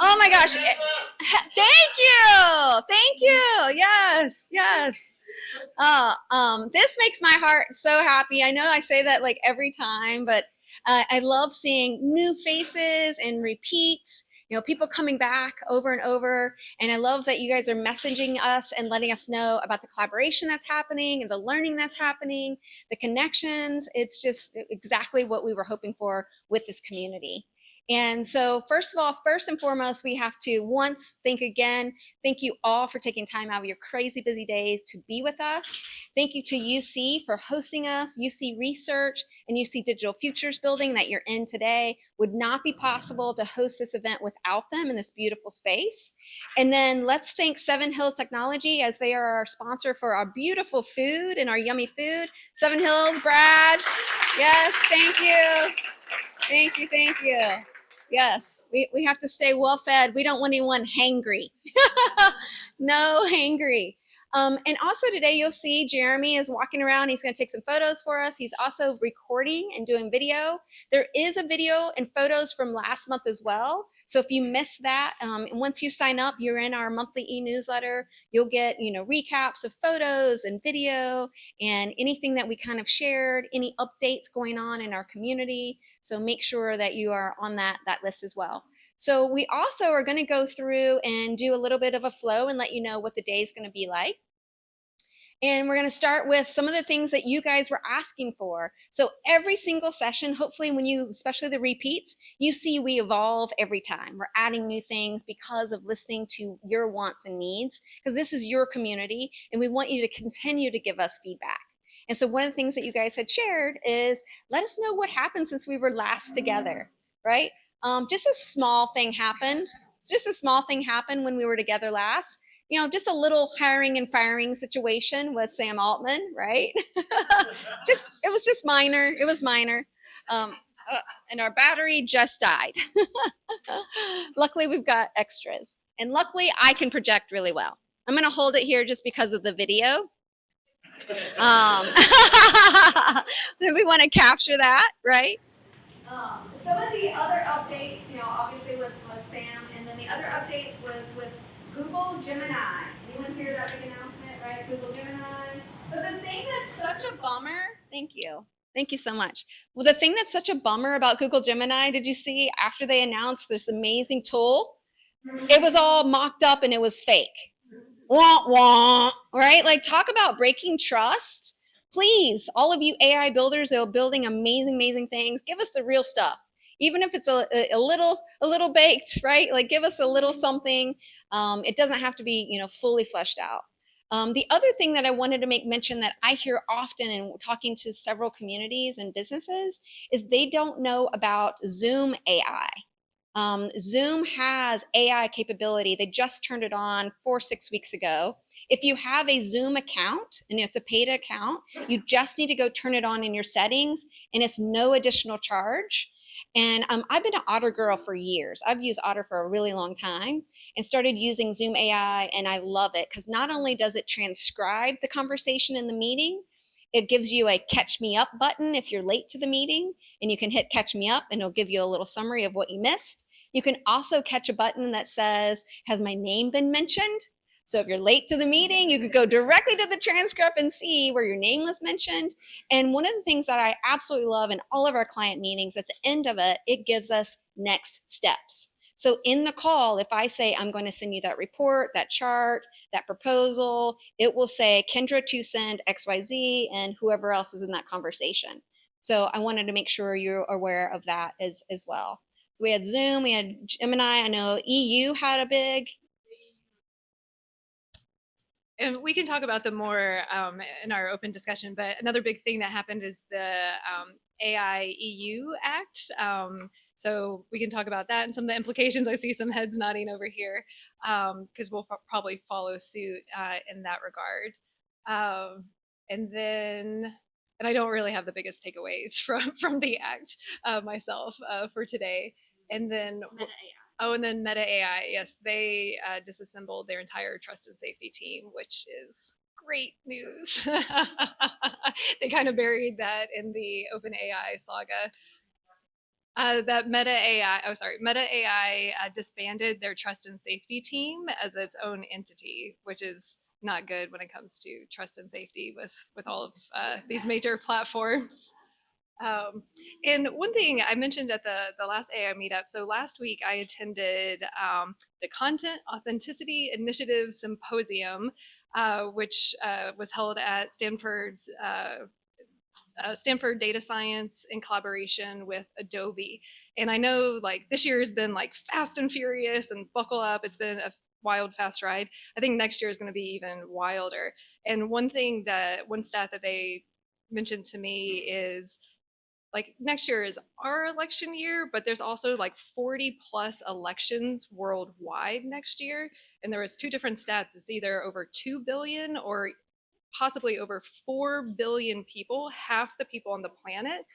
Oh my gosh. Thank you. Thank you. Yes. Yes. This makes my heart so happy. I know I say that like every time, but I love seeing new faces and repeats. You know, people coming back over and over. And I love that you guys are messaging us and letting us know about the collaboration that's happening and the learning that's happening, the connections. It's just exactly what we were hoping for with this community. And so, first of all, first and foremost, we have to once think again. Thank you all for taking time out of your crazy busy days to be with us. Thank you to UC for hosting us. UC Research and UC Digital Futures building that you're in today would not be possible to host this event without them in this beautiful space. And then let's thank Seven Hills Technology as they are our sponsor for our beautiful food and our yummy food. Seven Hills, Brad. Yes, thank you. Thank you, thank you. Yes, we have to stay well fed. We don't want anyone hangry. No hangry. And also today you'll see Jeremy is walking around. He's going to take some photos for us. He's also recording and doing video. There is a video and photos from last month as well. So if you missed that, and once you sign up, you're in our monthly e-newsletter. You'll get recaps of photos and video and anything that we kind of shared, any updates going on in our community. So make sure that you are on that list as well. So we also are going to go through and do a little bit of a flow and let you know what the day is going to be like. And we're going to start with some of the things that you guys were asking for. So every single session, hopefully when you, especially the repeats, you see we evolve every time. We're adding new things because of listening to your wants and needs, because this is your community and we want you to continue to give us feedback. And so one of the things that you guys had shared is let us know what happened since we were last together, right? Just a small thing happened. Just a small thing happened when we were together last. Just a little hiring and firing situation with Sam Altman, right? It was just minor. It was minor. Um, and our battery just died. Luckily, we've got extras. And luckily, I can project really well. I'm going to hold it here just because of the video. We want to capture that, right? Some of the other updates, obviously with Sam, and then the other updates was with Google Gemini. Anyone hear that big announcement, right? Google Gemini. But the thing that's such a bummer, thank you. Thank you so much. Well, the thing that's such a bummer about Google Gemini, did you see after they announced this amazing tool? It was all mocked up and it was fake. Wah, wah, right? Like, talk about breaking trust. Please, all of you AI builders that are building amazing, amazing things, give us the real stuff. Even if it's a little baked, right? Like, give us a little something. It doesn't have to be, fully fleshed out. The other thing that I wanted to make mention that I hear often in talking to several communities and businesses is they don't know about Zoom AI. Zoom has AI capability. They just turned it on 6 weeks ago. If you have a Zoom account and it's a paid account, you just need to go turn it on in your settings and it's no additional charge. And I've been an Otter girl for years. I've used Otter for a really long time and started using Zoom AI, and I love it because not only does it transcribe the conversation in the meeting, it gives you a catch me up button if you're late to the meeting, and you can hit catch me up and it'll give you a little summary of what you missed. You can also catch a button that says, has my name been mentioned? So if you're late to the meeting, you could go directly to the transcript and see where your name was mentioned. And one of the things that I absolutely love in all of our client meetings, at the end of it, it gives us next steps. So in the call, if I say, I'm going to send you that report, that chart, that proposal, it will say Kendra to send XYZ and whoever else is in that conversation. So I wanted to make sure you're aware of that as well. So we had Zoom, we had Gemini. I know EU had a big. And we can talk about them more in our open discussion, but another big thing that happened is the AI EU Act. So we can talk about that and some of the implications. I see some heads nodding over here because we'll probably follow suit in that regard. And I don't really have the biggest takeaways from the act myself for today. And then Oh, and then Meta AI, yes, they disassembled their entire trust and safety team, which is great news. They kind of buried that in the OpenAI saga. That Meta AI, oh sorry, Meta AI disbanded their trust and safety team as its own entity, which is not good when it comes to trust and safety with all of these major platforms. Um, and one thing I mentioned at the last AI meetup, so last week I attended the Content Authenticity Initiative Symposium, which was held at Stanford Data Science in collaboration with Adobe. And I know like this year has been like fast and furious and buckle up. It's been a wild, fast ride. I think next year is going to be even wilder. And one stat that they mentioned to me is like next year is our election year, but there's also like 40 plus elections worldwide next year. And there was two different stats. It's either over 2 billion or possibly over 4 billion people, half the people on the planet,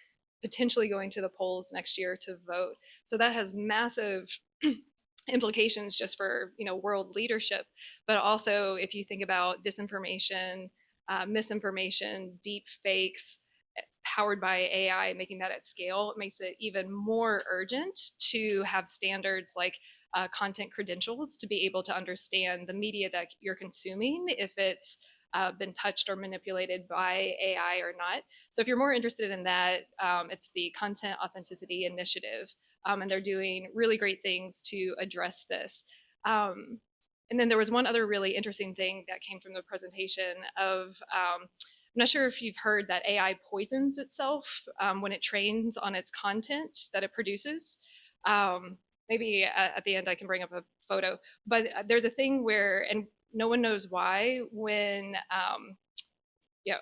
potentially going to the polls next year to vote. So that has massive implications just for world leadership, but also if you think about disinformation, misinformation, deep fakes powered by AI, making that at scale, it makes it even more urgent to have standards like content credentials to be able to understand the media that you're consuming, if it's been touched or manipulated by AI or not. So if you're more interested in that, it's the Content Authenticity Initiative, and they're doing really great things to address this. And then there was one other really interesting thing that came from the presentation of I'm not sure if you've heard that AI poisons itself when it trains on its content that it produces. Maybe at the end I can bring up a photo, but there's a thing where, and no one knows why, when you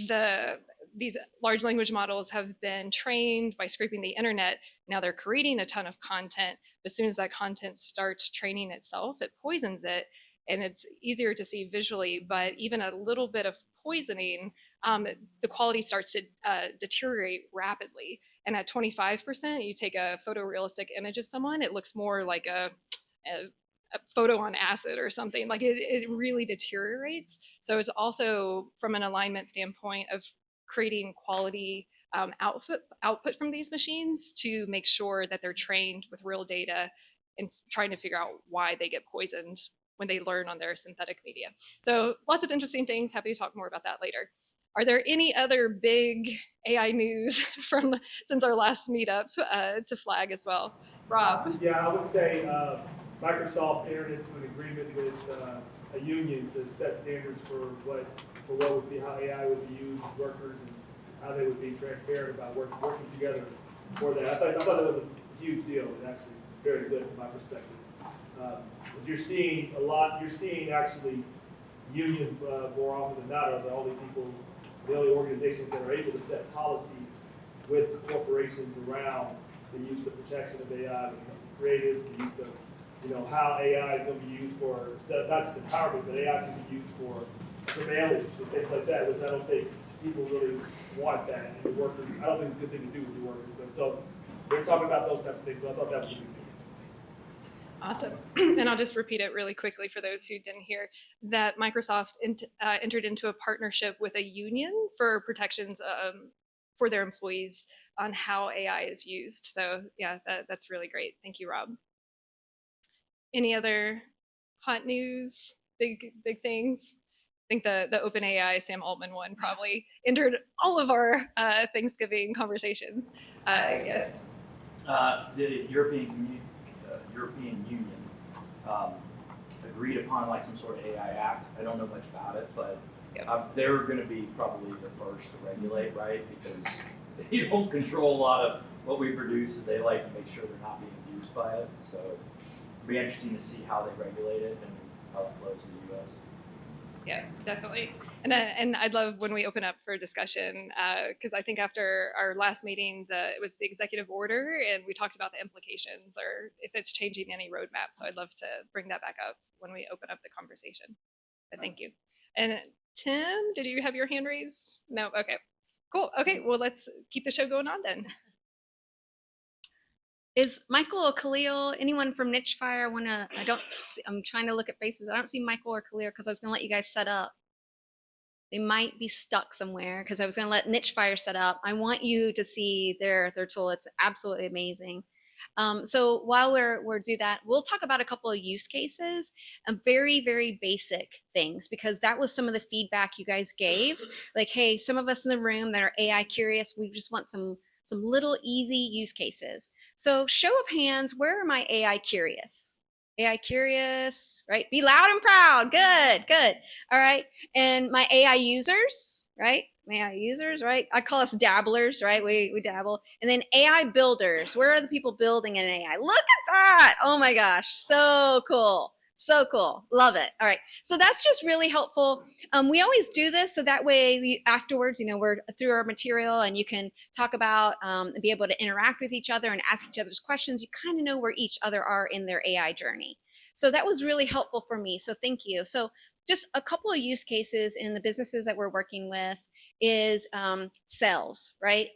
know, these large language models have been trained by scraping the internet. Now they're creating a ton of content. But as soon as that content starts training itself, it poisons it. And it's easier to see visually, but even a little bit of poisoning, the quality starts to deteriorate rapidly. And at 25%, you take a photorealistic image of someone, it looks more like a photo on acid or something. Like it really deteriorates. So it's also from an alignment standpoint of creating quality output from these machines to make sure that they're trained with real data and trying to figure out why they get poisoned when they learn on their synthetic media. So lots of interesting things. Happy to talk more about that later. Are there any other big AI news from since our last meetup to flag as well? Rob. Yeah, I would say Microsoft entered into an agreement with a union to set standards for what would be, how AI would be used with workers and how they would be transparent about working together for that. I thought that was a huge deal and actually very good from my perspective. You're seeing actually unions more often than not are the only organizations that are able to set policy with corporations around the use of protection of AI when it comes to creative, the use of, how AI is going to be used for, not just empowerment, but AI can be used for surveillance and things like that, which I don't think people really want that. And the workers, I don't think it's a good thing to do with the workers. But so they're talking about those types of things, so I thought that was a good thing. Awesome. And I'll just repeat it really quickly for those who didn't hear that Microsoft entered into a partnership with a union for protections for their employees on how AI is used. So yeah, that's really great. Thank you, Rob. Any other hot news, big things? I think the OpenAI Sam Altman one probably entered all of our Thanksgiving conversations. Yes. The European Union agreed upon like some sort of AI act. I don't know much about it, but they're going to be probably the first to regulate, right? Because they don't control a lot of what we produce, and they like to make sure they're not being used by it. So it'll be interesting to see how they regulate it and how it flows in the U.S. Yeah, definitely. And I'd love when we open up for discussion, because I think after our last meeting, it was the executive order, and we talked about the implications or if it's changing any roadmap. So I'd love to bring that back up when we open up the conversation. But thank you. And Tim, did you have your hand raised? No. Okay. Cool. Okay. Well, let's keep the show going on then. Is Michael or Khalil, anyone from Nichefire I'm trying to look at faces. I don't see Michael or Khalil because I was going to let you guys set up. They might be stuck somewhere because I was going to let Nichefire set up. I want you to see their tool. It's absolutely amazing. So while we're do that, we'll talk about a couple of use cases, very, very basic things, because that was some of the feedback you guys gave. Like, hey, some of us in the room that are AI curious, we just want some little easy use cases. So show of hands, where am I AI curious? AI curious, right? Be loud and proud. Good, good. All right. And my AI users, right? My AI users, right? I call us dabblers, right? We dabble. And then AI builders. Where are the people building in AI? Look at that. Oh my gosh. So cool. So cool. Love it. All right. So that's just really helpful. We always do this so that way we afterwards, we're through our material and you can talk about and be able to interact with each other and ask each other's questions. You kind of know where each other are in their AI journey. So that was really helpful for me. So thank you. So just a couple of use cases in the businesses that we're working with is sales, right?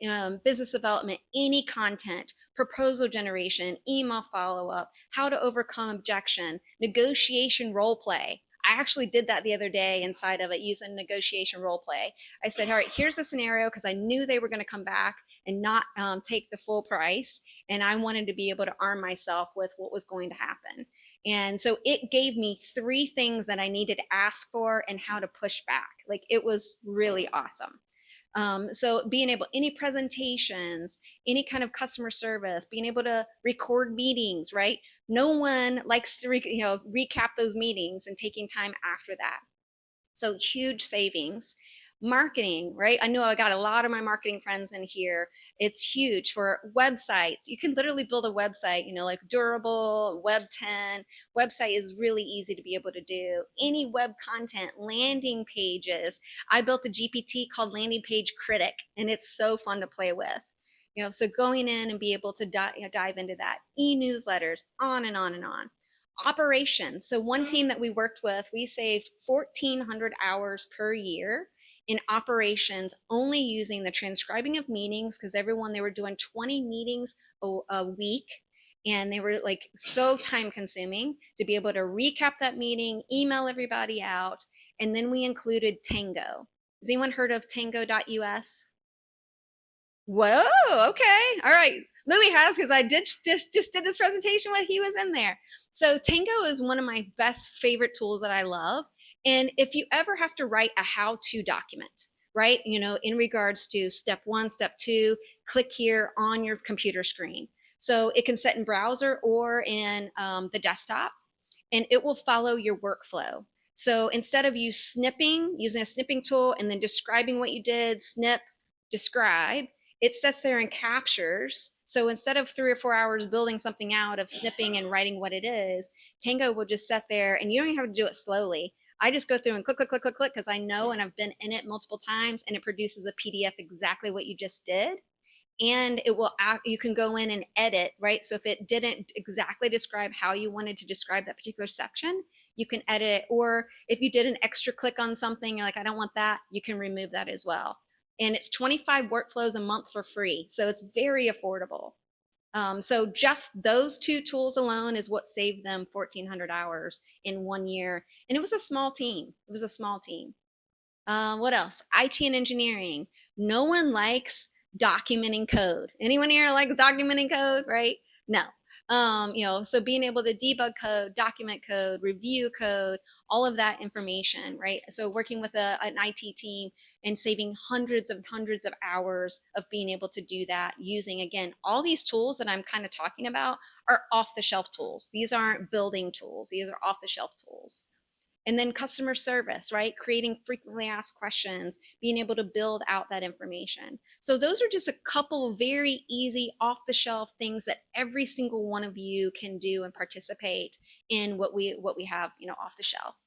Business development, any content, proposal generation, email follow-up, how to overcome objection, negotiation role play. I actually did that the other day inside of it using negotiation role play. I said, all right, here's a scenario, because I knew they were going to come back and not take the full price. And I wanted to be able to arm myself with what was going to happen. And so it gave me 3 things that I needed to ask for and how to push back. Like, it was really awesome. So being able, any presentations, any kind of customer service, being able to record meetings, right? No one likes to recap those meetings and taking time after that. So huge savings. Marketing, right? I know I got a lot of my marketing friends in here. It's huge for websites. You can literally build a website, like durable, Web 10. Website is really easy to be able to do. Any web content, landing pages. I built a GPT called Landing Page Critic, and it's so fun to play with. So going in and be able to dive into that. E-newsletters, on and on and on. Operations. So one team that we worked with, we saved 1,400 hours per year in operations, only using the transcribing of meetings, because they were doing 20 meetings a week, and they were like so time consuming to be able to recap that meeting, email everybody out. And then we included Tango. Has anyone heard of tango.us? Whoa, okay, all right. Louis has, because I just did this presentation when he was in there. So Tango is one of my best favorite tools that I love. And if you ever have to write a how-to document, right, in regards to step 1, step 2, click here on your computer screen. So it can set in browser or in the desktop, and it will follow your workflow. So instead of you using a snipping tool and then describing what you did, snip, describe, it sits there and captures. So instead of 3 or 4 hours building something out of snipping and writing what it is, Tango will just sit there, and you don't even have to do it slowly. I just go through and click, click, click, click, click, because I know and I've been in it multiple times, and it produces a PDF exactly what you just did. And you can go in and edit, right? So if it didn't exactly describe how you wanted to describe that particular section, you can edit it. Or if you did an extra click on something, you're like, I don't want that, you can remove that as well. And it's 25 workflows a month for free. So it's very affordable. So just those 2 tools alone is what saved them 1,400 hours in 1 year. And it was a small team. What else? IT and engineering. No one likes documenting code. Anyone here like documenting code, right? No. So being able to debug code, document code, review code, all of that information, right? So working with an IT team and saving hundreds of hours of being able to do that using, again, all these tools that I'm kind of talking about are off-the-shelf tools. These aren't building tools. These are off-the-shelf tools. And then customer service, right? Creating frequently asked questions, being able to build out that information. So those are just a couple very easy off-the-shelf things that every single one of you can do and participate in what we have, off the shelf.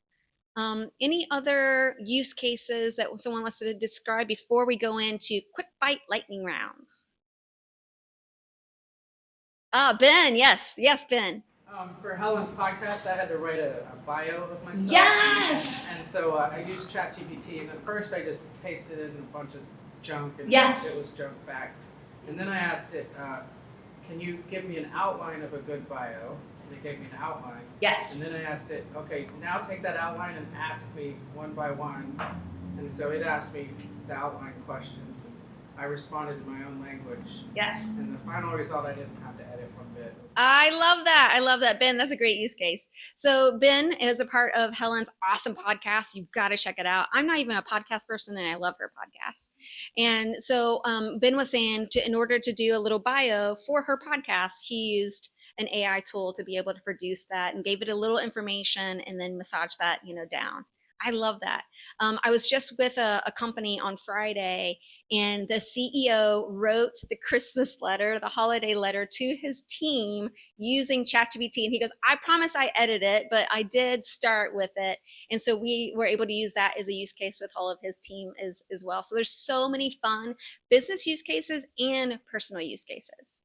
Any other use cases that someone wants to describe before we go into QuickBytes Lightning Rounds? Ben, yes, Ben. For Helen's podcast, I had to write a bio of myself. Yes! And so I used ChatGPT, and at first I just pasted in a bunch of junk, and Yes. it was junk back. And then I asked it, can you give me an outline of a good bio? And it gave me an outline. Yes. And then I asked it, okay, now take that outline and ask me one by one And so it asked me to outline questions. I responded in my own language. Yes. And the final result, I didn't have to edit one bit. I love that. I love that. Ben, that's a great use case. So Ben is a part of Helen's awesome podcast. You've got to check it out. I'm not even a podcast person and I love her podcast. And so Ben was saying in order to do a little bio for her podcast, he used an AI tool to be able to produce that and gave it a little information and then massage that, down. I love that. I was just with a company on Friday, and the CEO wrote the Christmas letter, the holiday letter to his team using ChatGPT. And he goes, I promise I edit it, but I did start with it. And so we were able to use that as a use case with all of his team as well. So there's so many fun business use cases and personal use cases.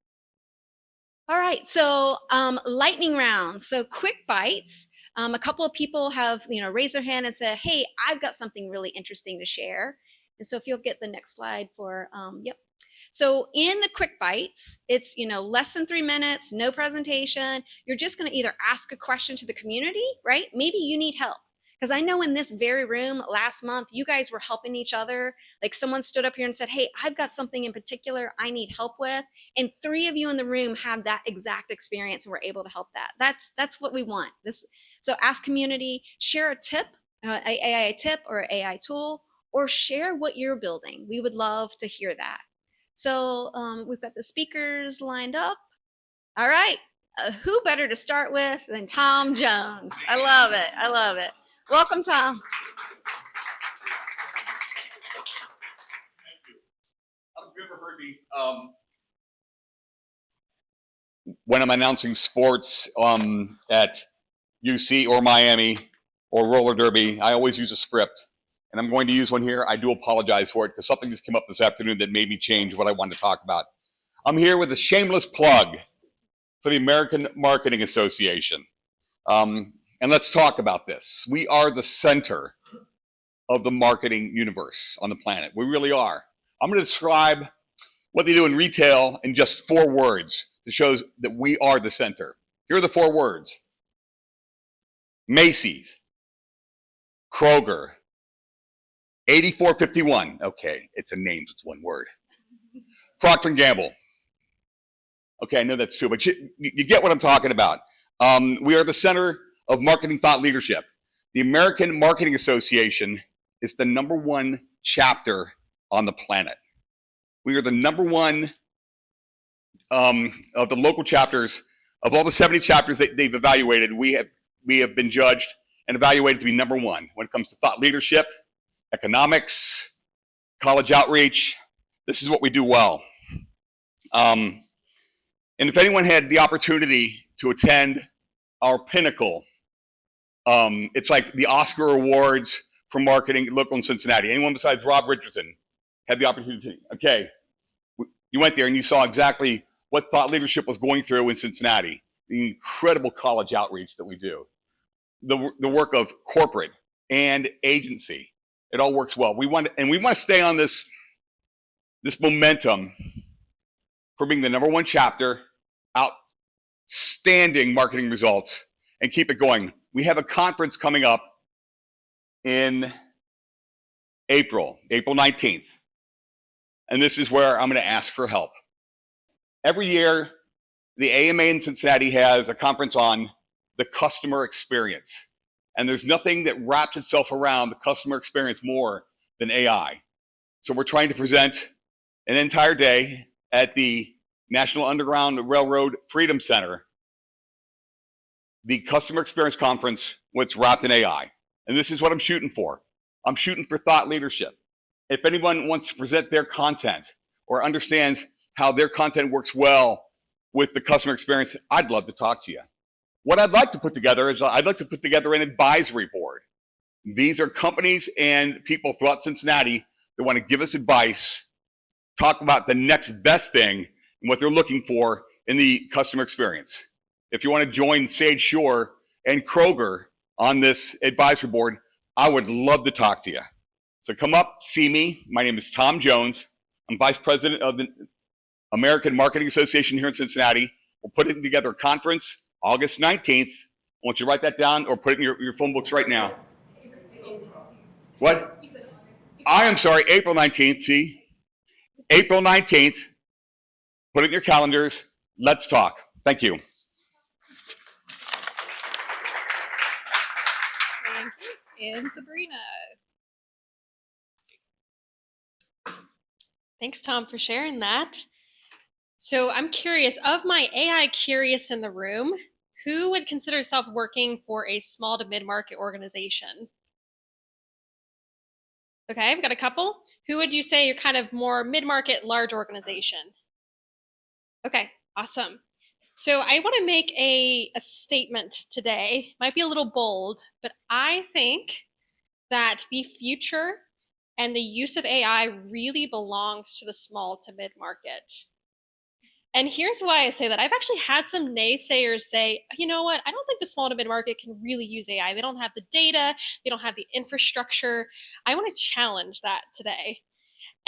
All right, so lightning rounds. So QuickBytes. A couple of people have raised their hand and said, hey, I've got something really interesting to share. And so if you'll get the next slide for, yep. So in the QuickBytes, it's less than 3 minutes, no presentation. You're just going to either ask a question to the community, right? Maybe you need help. Because I know in this very room last month, you guys were helping each other. Like someone stood up here and said, hey, I've got something in particular I need help with. And 3 of you in the room had that exact experience and were able to help that. That's what we want. So ask community, share a tip, an AI tip or an AI tool, or share what you're building. We would love to hear that. So we've got the speakers lined up. All right. Who better to start with than Tom Jones? I love it. I love it. Welcome, Tom. Thank you. Have you ever heard me when I'm announcing sports at UC or Miami or roller derby? I always use a script, and I'm going to use one here. I do apologize for it because something just came up this afternoon that made me change what I wanted to talk about. I'm here with a shameless plug for the American Marketing Association. And let's talk about this. We are the center of the marketing universe on the planet. We really are. I'm going to describe what they do in retail in just 4 words to show that we are the center. Here are the 4 words. Macy's, Kroger, 8451. Okay, it's a name, it's 1 word. Procter & Gamble. Okay, I know that's 2, but you get what I'm talking about. We are the center of marketing thought leadership. The American Marketing Association is the #1 chapter on the planet. We are the #1 of the local chapters. Of all the 70 chapters that they've evaluated, we have been judged and evaluated to be #1 when it comes to thought leadership, economics, college outreach. This is what we do well. And if anyone had the opportunity to attend our pinnacle, it's like the Oscar Awards for marketing local in Cincinnati. Anyone besides Rob Richardson had the opportunity? Okay, you went there and you saw exactly what thought leadership was going through in Cincinnati. The incredible college outreach that we do, the work of corporate and agency. It all works well. We want to stay on this momentum for being the #1 chapter, outstanding marketing results, and keep it going. We have a conference coming up in April 19th. And this is where I'm going to ask for help. Every year, the AMA in Cincinnati has a conference on the customer experience. And there's nothing that wraps itself around the customer experience more than AI. So we're trying to present an entire day at the National Underground Railroad Freedom Center, the Customer Experience Conference, what's wrapped in AI. And this is what I'm shooting for. I'm shooting for thought leadership. If anyone wants to present their content or understands how their content works well with the customer experience, I'd love to talk to you. What I'd like to put together is I'd like to put together an advisory board. These are companies and people throughout Cincinnati that want to give us advice, talk about the next best thing and what they're looking for in the customer experience. If you want to join Sage Shore and Kroger on this advisory board, I would love to talk to you. So come up, see me. My name is Tom Jones. I'm Vice President of the American Marketing Association here in Cincinnati. We're putting together a conference August 19th. I want you to write that down or put it in your phone books right now. What? I am sorry, April 19th. See, April 19th. Put it in your calendars. Let's talk. Thank you. Thank you. And Sabrina. Thanks, Tom, for sharing that. So I'm curious, of my AI curious in the room, who would consider yourself working for a small to mid-market organization? Okay, I've got a couple. Who would you say you're kind of more mid-market, large organization? Okay, awesome. So I want to make a statement today. Might be a little bold, but I think that the future and the use of AI really belongs to the small to mid-market. And here's why I say that. I've actually had some naysayers say, you know what, I don't think the small to mid-market can really use AI. They don't have the data, they don't have the infrastructure. I want to challenge that today.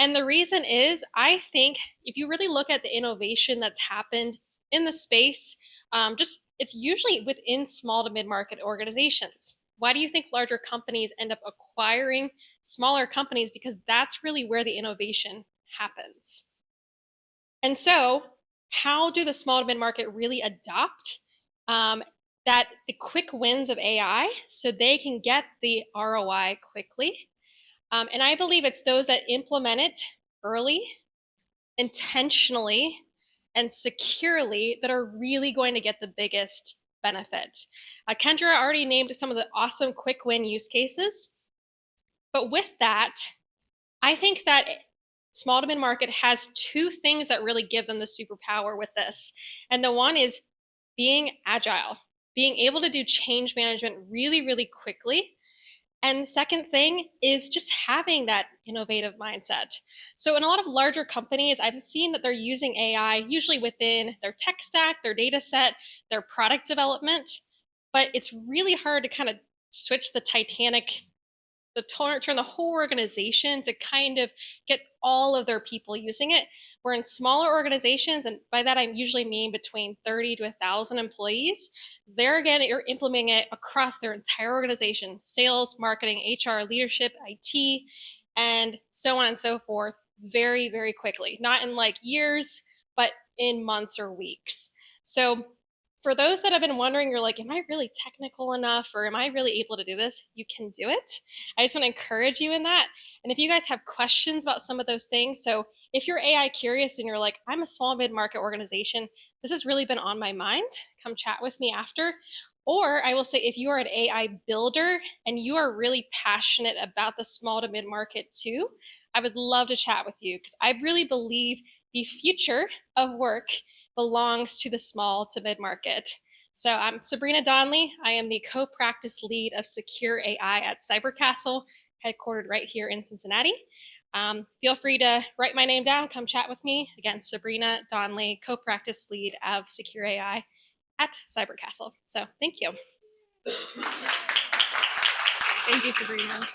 And the reason is, I think if you really look at the innovation that's happened in the space, just it's usually within small to mid-market organizations. Why do you think larger companies end up acquiring smaller companies? Because that's really where the innovation happens. And so, how do the small to mid-market really adopt that the quick wins of AI so they can get the ROI quickly? And I believe it's those that implement it early, intentionally, and securely that are really going to get the biggest benefit. Kendra already named some of the awesome quick win use cases. But with that, I think that small to mid market has two things that really give them the superpower with this. And the one is being agile, being able to do change management really, really quickly. And the second thing is just having that innovative mindset. So in a lot of larger companies, I've seen that they're using AI usually within their tech stack, their data set, their product development, but it's really hard to kind of switch the turn the whole organization to kind of get all of their people using it. Where in smaller organizations, and by that I usually mean between 30 to 1,000 employees, you're implementing it across their entire organization: sales, marketing, HR, leadership, IT, and so on and so forth, very, very quickly. Not in like years, but in months or weeks. So for those that have been wondering, you're like, am I really technical enough, or am I really able to do this? You can do it. I just want to encourage you in that. And if you guys have questions about some of those things, so if you're AI curious and you're like, I'm a small mid-market organization, this has really been on my mind, come chat with me after. Or I will say, if you are an AI builder and you are really passionate about the small to mid-market too, I would love to chat with you, because I really believe the future of work belongs to the small to mid-market. So I'm Sabrina Donnelly. I am the co-practice lead of Secure AI at Cybercastle, headquartered right here in Cincinnati. Feel free to write my name down, come chat with me. Again, Sabrina Donnelly, co-practice lead of Secure AI at Cybercastle. So thank you. Thank you, Sabrina.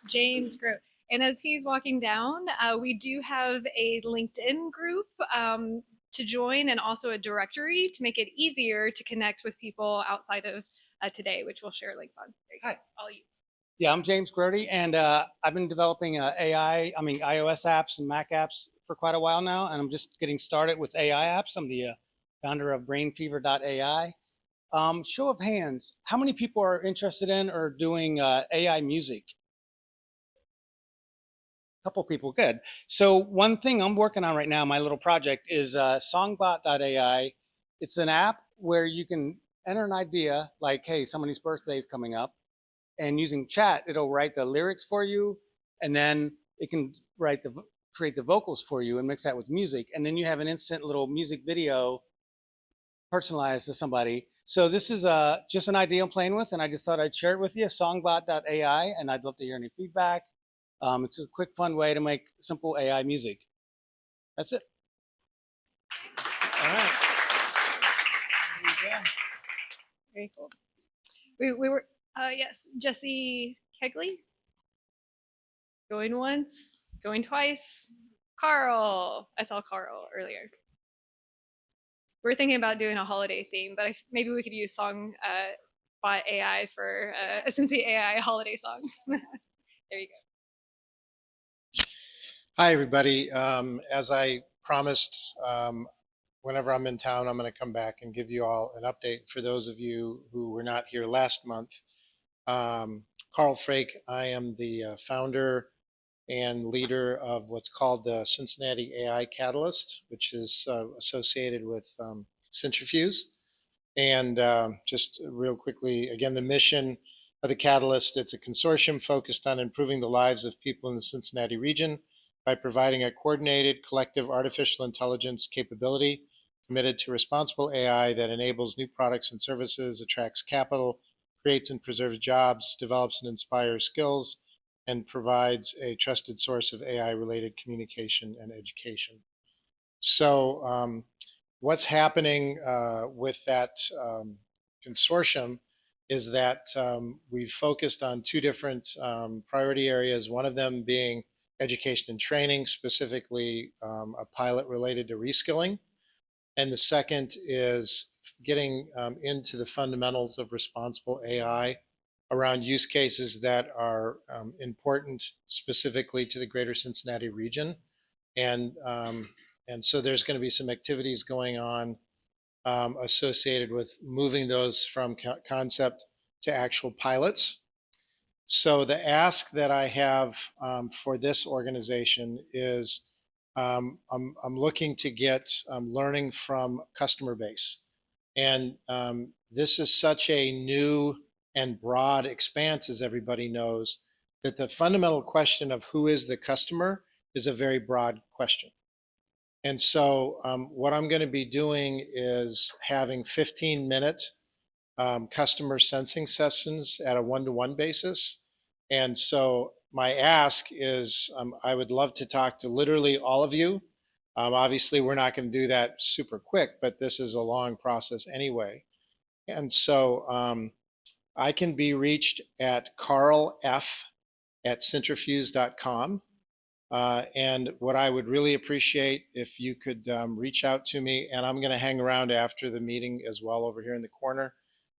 James Grote. And as he's walking down, we do have a LinkedIn group to join, and also a directory to make it easier to connect with people outside of today, which we'll share links on. Hi. All you. Yeah, I'm James Grody, and I've been developing iOS apps and Mac apps for quite a while now, and I'm just getting started with AI apps. I'm the founder of brainfever.ai. Show of hands, how many people are interested in or doing AI music? Couple people, good. So one thing I'm working on right now, my little project, is songbot.ai. It's an app where you can enter an idea like, hey, somebody's birthday is coming up, and using chat, it'll write the lyrics for you, and then it can create the vocals for you and mix that with music, and then you have an instant little music video personalized to somebody. So this is just an idea I'm playing with, and I just thought I'd share it with you, songbot.ai, and I'd love to hear any feedback. It's a quick, fun way to make simple AI music. That's it. All right. Very cool. We were, yes, Jesse Kegley. Going once, going twice. Carl. I saw Carl earlier. We're thinking about doing a holiday theme, but maybe we could use song by AI for a CincyAI holiday song. There you go. Hi, everybody. As I promised, whenever I'm in town, I'm going to come back and give you all an update. For those of you who were not here last month, Carl Frake, I am the founder and leader of what's called the Cincinnati AI Catalyst, which is associated with Centrifuge. And just real quickly, again, the mission of the Catalyst, it's a consortium focused on improving the lives of people in the Cincinnati region by providing a coordinated, collective artificial intelligence capability committed to responsible AI that enables new products and services, attracts capital, creates and preserves jobs, develops and inspires skills, and provides a trusted source of AI-related communication and education. So what's happening with that consortium is that we've focused on two different priority areas, one of them being education and training, specifically a pilot related to reskilling. And the second is getting into the fundamentals of responsible AI around use cases that are important specifically to the greater Cincinnati region. And so there's going to be some activities going on associated with moving those from concept to actual pilots. So the ask that I have for this organization is I'm looking to get learning from customer base. And this is such a new and broad expanse, as everybody knows, that the fundamental question of who is the customer is a very broad question. And so what I'm going to be doing is having 15-minute customer sensing sessions at a one-to-one basis. And so my ask is I would love to talk to literally all of you. Obviously, we're not going to do that super quick, but this is a long process anyway. And so I can be reached at carlf@centrifuge.com. And what I would really appreciate if you could reach out to me, and I'm going to hang around after the meeting as well over here in the corner.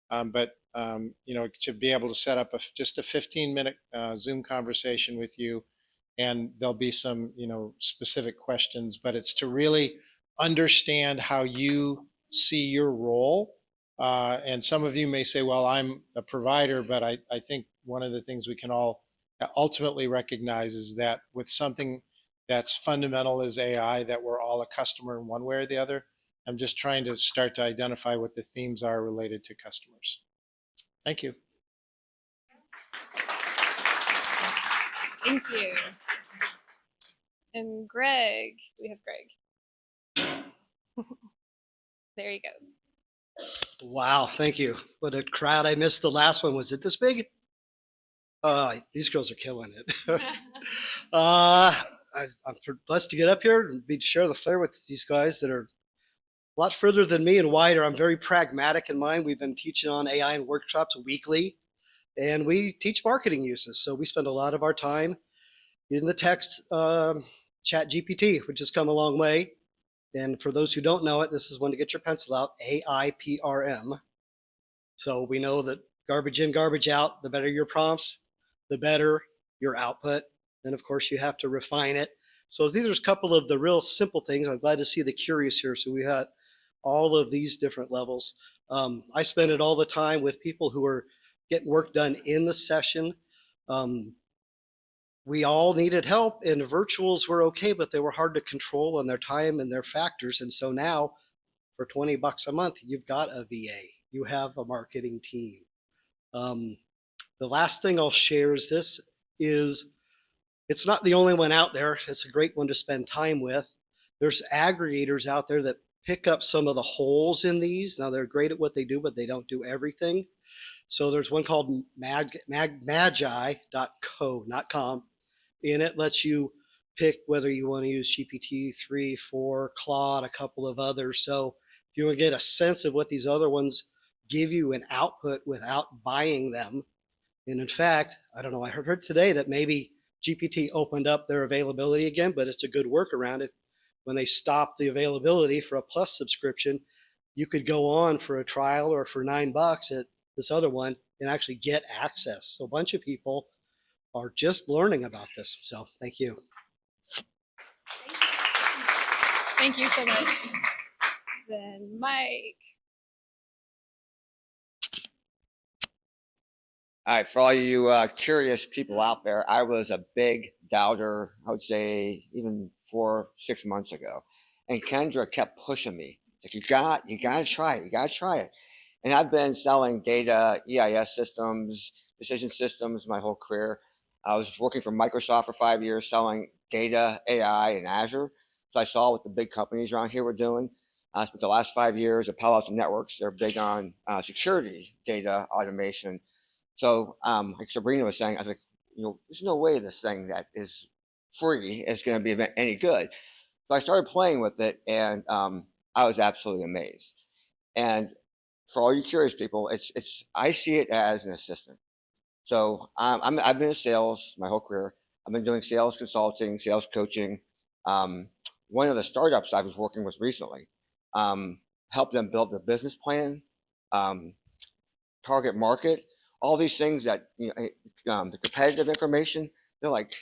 To be able to set up just a 15-minute Zoom conversation with you, and there'll be some, specific questions, but it's to really understand how you see your role. And some of you may say, well, I'm a provider, but I think one of the things we can all ultimately recognize is that with something that's fundamental as AI, that we're all a customer in one way or the other. I'm just trying to start to identify what the themes are related to customers. Thank you. Thank you. And Greg, we have Greg. There you go. Wow, thank you. What a crowd. I missed the last one. Was it this big? These girls are killing it. I'm blessed to get up here and be to share the flair with these guys that are a lot further than me and wider. I'm very pragmatic in mind. We've been teaching on AI in workshops weekly, and we teach marketing uses. So we spend a lot of our time in the text chat GPT, which has come a long way. And for those who don't know it, this is when to get your pencil out, AIPRM. So we know that garbage in, garbage out, the better your prompts, the better your output. And of course, you have to refine it. So these are a couple of the real simple things. I'm glad to see the curious here. So we had all of these different levels. I spend it all the time with people who are getting work done in the session. We all needed help, and virtuals were okay, but they were hard to control on their time and their factors. And so now for $20 a month, you've got a VA, you have a marketing team. The last thing I'll share is this is, it's not the only one out there. It's a great one to spend time with. There's aggregators out there that pick up some of the holes in these. Now they're great at what they do, but they don't do everything. So there's one called magi.co.com, and it lets you pick whether you want to use GPT 3, 4, Claude, a couple of others. So if you want to get a sense of what these other ones give you an output without buying them. And in fact, I don't know, I heard today that maybe GPT opened up their availability again, but it's a good workaround. If when they stop the availability for a Plus subscription, you could go on for a trial or for $9 at this other one and actually get access. So a bunch of people are just learning about this. So thank you. Thank you so much. Then Mike. All right, for all you curious people out there, I was a big doubter, I would say even 4, 6 months ago. And Kendra kept pushing me. Like, you gotta try it, you gotta try it. And I've been selling data, EIS systems, decision systems my whole career. I was working for Microsoft for 5 years selling data, AI, and Azure. So I saw what the big companies around here were doing. I spent the last 5 years at Palo Alto Networks. They're big on security, data, automation. So, like Sabrina was saying, I was like, there's no way this thing that is free is going to be any good. So I started playing with it, and I was absolutely amazed. And for all you curious people, I see it as an assistant. So I've been in sales my whole career. I've been doing sales consulting, sales coaching. One of the startups I was working with recently, helped them build their business plan, target market, all these things that the competitive information. They're like,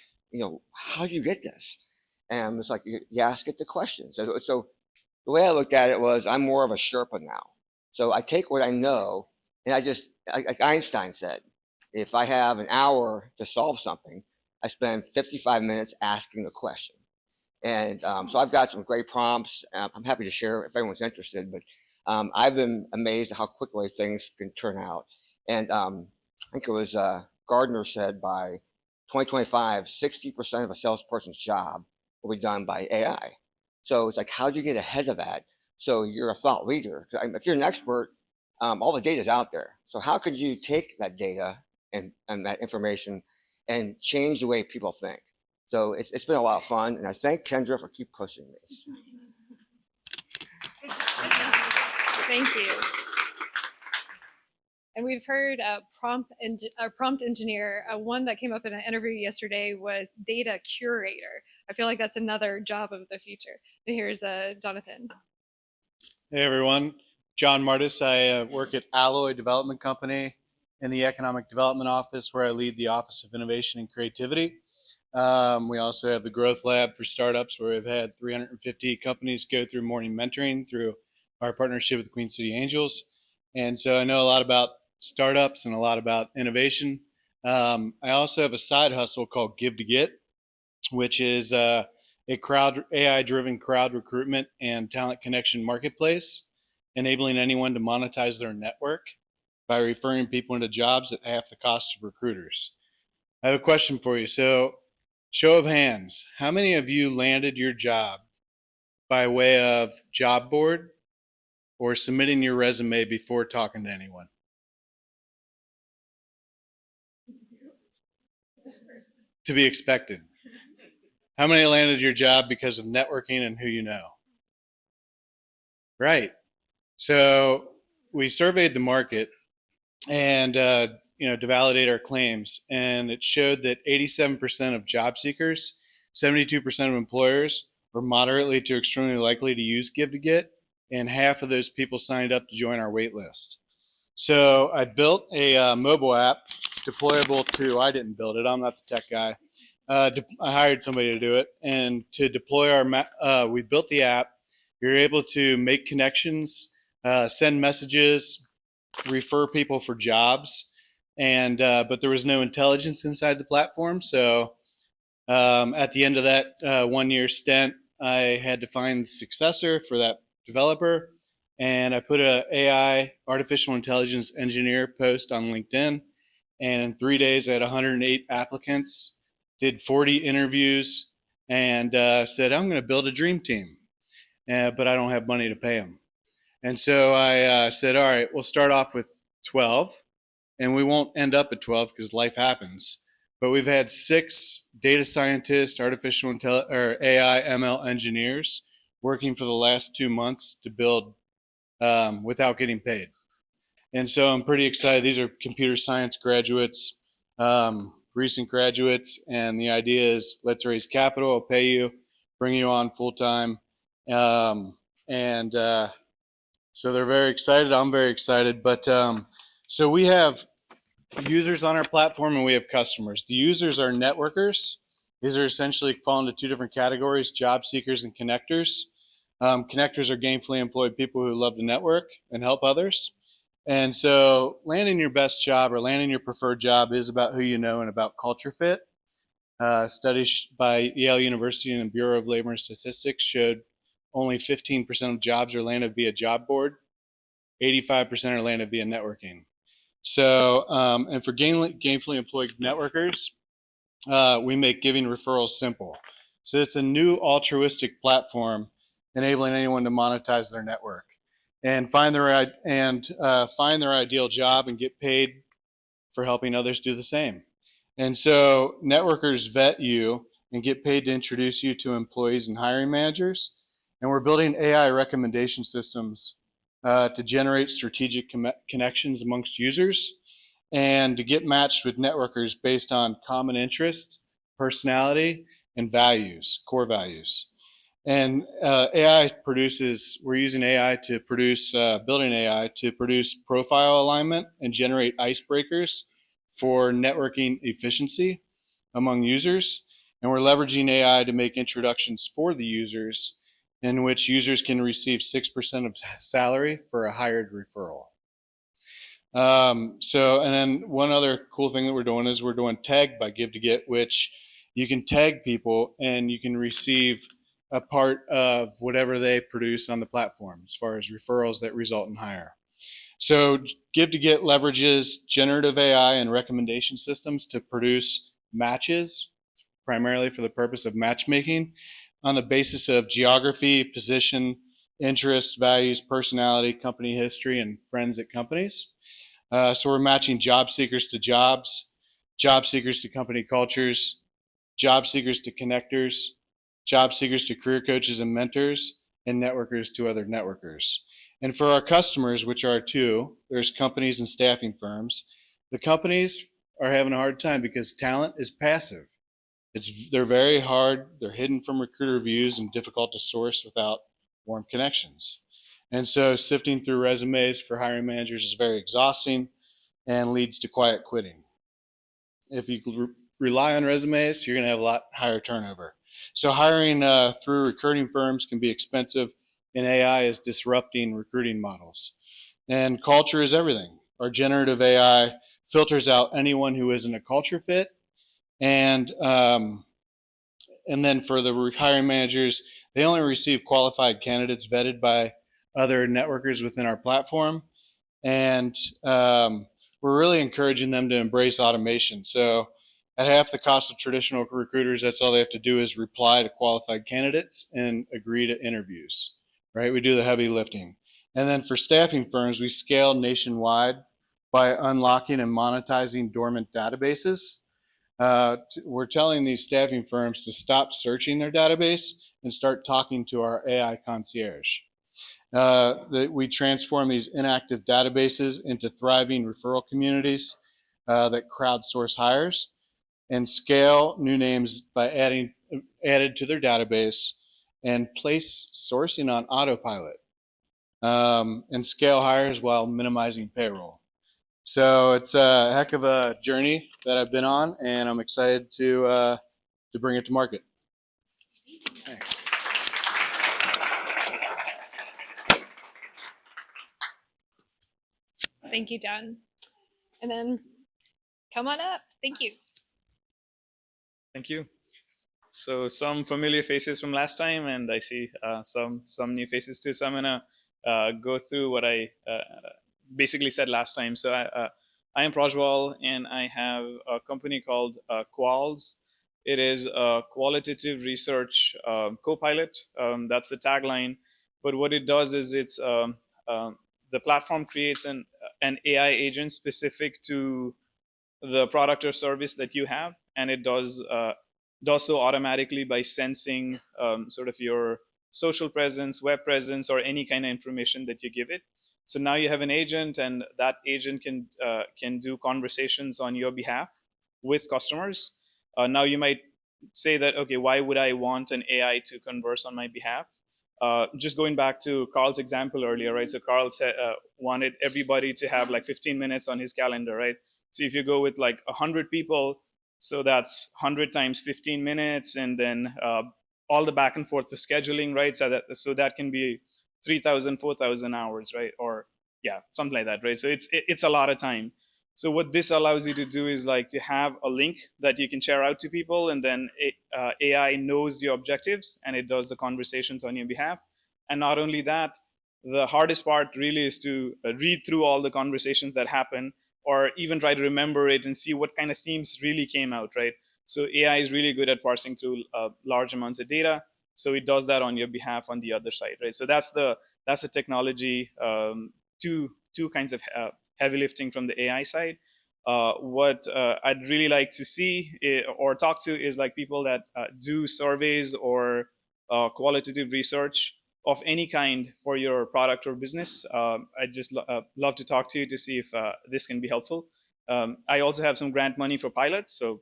how do you get this? And it's like you ask it the questions. So the way I looked at it was, I'm more of a Sherpa now. So I take what I know, and I just, like Einstein said, if I have an hour to solve something, I spend 55 minutes asking the question. And so I've got some great prompts. I'm happy to share if anyone's interested, but I've been amazed at how quickly things can turn out. And I think it was Gardner said by 2025, 60% of a salesperson's job will be done by AI. So it's like, how do you get ahead of that? So you're a thought leader. If you're an expert, all the data is out there. So how could you take that data and that information and change the way people think? So it's been a lot of fun, and I thank Kendra for keep pushing me. Thank you. And we've heard prompt engineer. One that came up in an interview yesterday was data curator. I feel like that's another job of the future. And here's Jonathan. Hey everyone, John Martis. I work at Alloy Development Company in the Economic Development Office, where I lead the Office of Innovation and Creativity. We also have the Growth Lab for startups, where we've had 350 companies go through morning mentoring through our partnership with the Queen City Angels. And so I know a lot about startups and a lot about innovation. I also have a side hustle called Give to Get, which is a AI-driven crowd recruitment and talent connection marketplace, enabling anyone to monetize their network by referring people into jobs at half the cost of recruiters. I have a question for you. So, show of hands, how many of you landed your job by way of job board or submitting your resume before talking to anyone? To be expected. How many landed your job because of networking and who you know? Right. So we surveyed the market and to validate our claims, and it showed that 87% of job seekers, 72% of employers were moderately to extremely likely to use Give to Get, and half of those people signed up to join our wait list. So I built a mobile app deployable to, I didn't build it, I'm not the tech guy. I hired somebody to do it, and to deploy we built the app. You're able to make connections, send messages, refer people for jobs, and but there was no intelligence inside the platform. So at the end of that 1 year stint, I had to find the successor for that developer, and I put a AI, artificial intelligence engineer post on LinkedIn, and in 3 days I had 108 applicants, did 40 interviews, and said, I'm going to build a dream team, but I don't have money to pay them. And so I said, all right, we'll start off with 12, and we won't end up at 12 because life happens. But we've had 6 data scientists, artificial intelligence, or AI ML engineers working for the last 2 months to build without getting paid. And so I'm pretty excited. These are computer science graduates, recent graduates, and the idea is let's raise capital, I'll pay you, bring you on full time. So they're very excited. I'm very excited. But so we have users on our platform and we have customers. The users are networkers. These are essentially fall into 2 different categories, job seekers and connectors. Connectors are gainfully employed people who love to network and help others. And so landing your best job or landing your preferred job is about who you know and about culture fit. Studies by Yale University and the Bureau of Labor and Statistics showed only 15% of jobs are landed via job board, 85% are landed via networking. So, and for gainfully employed networkers, we make giving referrals simple. So it's a new altruistic platform enabling anyone to monetize their network and find their ideal job and get paid for helping others do the same. And so networkers vet you and get paid to introduce you to employees and hiring managers. And we're building AI recommendation systems to generate strategic connections amongst users and to get matched with networkers based on common interest, personality, and values, core values. And we're using AI to produce, building AI to produce profile alignment and generate icebreakers for networking efficiency among users. And we're leveraging AI to make introductions for the users in which users can receive 6% of salary for a hired referral. And then one other cool thing that we're doing is we're doing tag by give to get, which you can tag people and you can receive a part of whatever they produce on the platform as far as referrals that result in hire. So give to get leverages generative AI and recommendation systems to produce matches, primarily for the purpose of matchmaking, on the basis of geography, position, interest, values, personality, company history, and friends at companies. So we're matching job seekers to jobs, job seekers to company cultures, job seekers to connectors, job seekers to career coaches and mentors, and networkers to other networkers. And for our customers, which are two, there's companies and staffing firms. The companies are having a hard time because talent is passive. They're very hard, they're hidden from recruiter views and difficult to source without warm connections. And so sifting through resumes for hiring managers is very exhausting and leads to quiet quitting. If you rely on resumes, you're going to have a lot higher turnover. So hiring through recruiting firms can be expensive, and AI is disrupting recruiting models. And culture is everything. Our generative AI filters out anyone who isn't a culture fit. And then for the hiring managers, they only receive qualified candidates vetted by other networkers within our platform. And we're really encouraging them to embrace automation. So at half the cost of traditional recruiters, that's all they have to do is reply to qualified candidates and agree to interviews, right? We do the heavy lifting. And then for staffing firms, we scale nationwide by unlocking and monetizing dormant databases. We're telling these staffing firms to stop searching their database and start talking to our AI concierge. That we transform these inactive databases into thriving referral communities that crowdsource hires and scale new names by added to their database and place sourcing on autopilot and scale hires while minimizing payroll. So it's a heck of a journey that I've been on, and I'm excited to bring it to market. Thanks. Thank you, John. And then come on up. Thank you. Thank you. So some familiar faces from last time, and I see some new faces too. So I'm gonna go through what I basically said last time. So I am Prajwal, and I have a company called Quals. It is a qualitative research co-pilot. That's the tagline. But what it does is the platform creates an AI agent specific to the product or service that you have, and it does so automatically by sensing sort of your social presence, web presence, or any kind of information that you give it. So now you have an agent, and that agent can do conversations on your behalf with customers. Now you might say that, okay, why would I want an AI to converse on my behalf? Just going back to Carl's example earlier, right? So Carl wanted everybody to have like 15 minutes on his calendar, right? So if you go with like 100 people, so that's 100 times 15 minutes, and then all the back and forth for scheduling, right? So that can be 3,000, 4,000 hours, right? Or yeah, something like that, right? So it's a lot of time. So what this allows you to do is like to have a link that you can share out to people, and then AI knows your objectives and it does the conversations on your behalf. And not only that, the hardest part really is to read through all the conversations that happen, or even try to remember it and see what kind of themes really came out, right? So AI is really good at parsing through large amounts of data. So it does that on your behalf on the other side, right? So that's the technology. Two kinds of heavy lifting from the AI side. What I'd really like to see or talk to is like people that do surveys or qualitative research of any kind for your product or business. I'd just love to talk to you to see if this can be helpful. I also have some grant money for pilots, so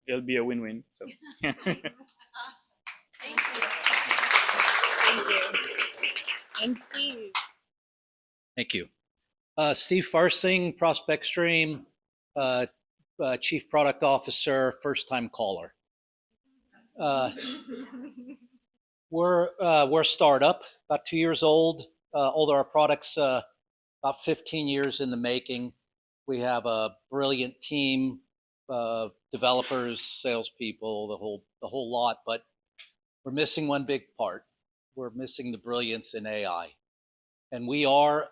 it'll be a win-win. So. Awesome. Thank you. Thank you. And Steve. Thank you. Steve Farsing, Prospect Stream, Chief Product Officer, first-time caller. We're a startup, about 2 years old. Although our product's about 15 years in the making. We have a brilliant team, developers, salespeople, the whole lot. But we're missing one big part. We're missing the brilliance in AI, and we are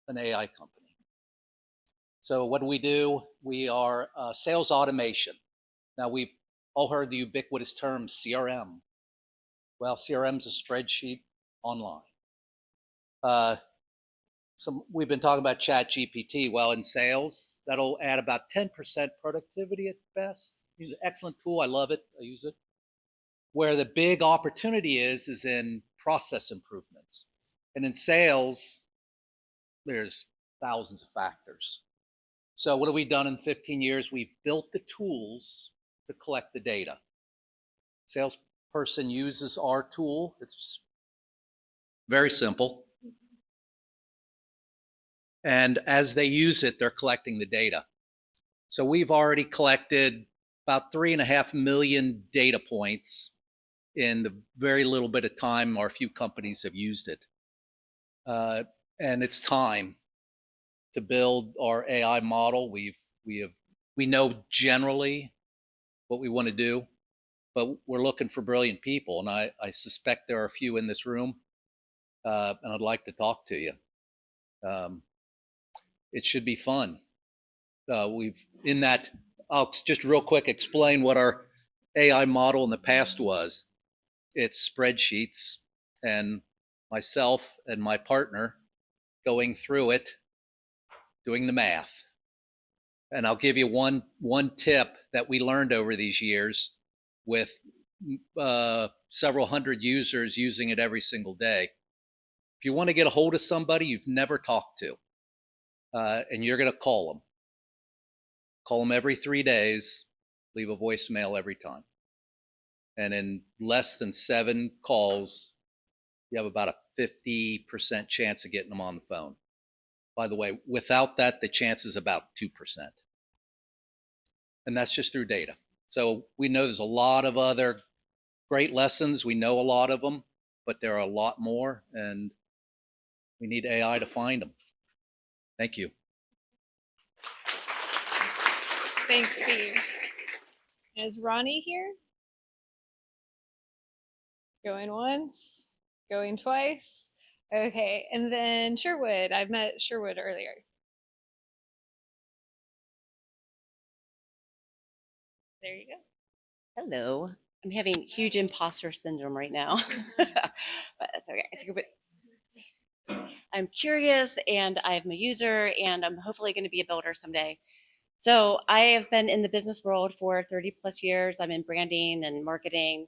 an AI company. So what do? We are sales automation. Now we've all heard the ubiquitous term CRM. Well, CRM is a spreadsheet online. We've been talking about ChatGPT. Well, in sales, that'll add about 10% productivity at best. It's an excellent tool. I love it. I use it. Where the big opportunity is in process improvements. And in sales, there's thousands of factors. So what have we done in 15 years? We've built the tools to collect the data. Salesperson uses our tool. It's very simple. And as they use it, they're collecting the data. So we've already collected about 3.5 million data points in the very little bit of time our few companies have used it. And it's time to build our AI model. We know generally what we want to do, but we're looking for brilliant people. And I suspect there are a few in this room, and I'd like to talk to you. It should be fun. I'll just real quick explain what our AI model in the past was. It's spreadsheets and myself and my partner going through it, doing the math. And I'll give you one tip that we learned over these years with several hundred users using it every single day. If you want to get a hold of somebody you've never talked to, and you're going to call them every 3 days, leave a voicemail every time. And in less than 7 calls, you have about a 50% chance of getting them on the phone. By the way, without that, the chance is about 2%. And that's just through data. So we know there's a lot of other great lessons. We know a lot of them, but there are a lot more, and we need AI to find them. Thank you. Thanks, Steve. Is Ronnie here? Going once, going twice. Okay, and then Sherwood. I've met Sherwood earlier. There you go. Hello. I'm having huge imposter syndrome right now, but that's okay. I'm curious, and I'm a user, and I'm hopefully going to be a builder someday. So I have been in the business world for 30 plus years. I'm in branding and marketing,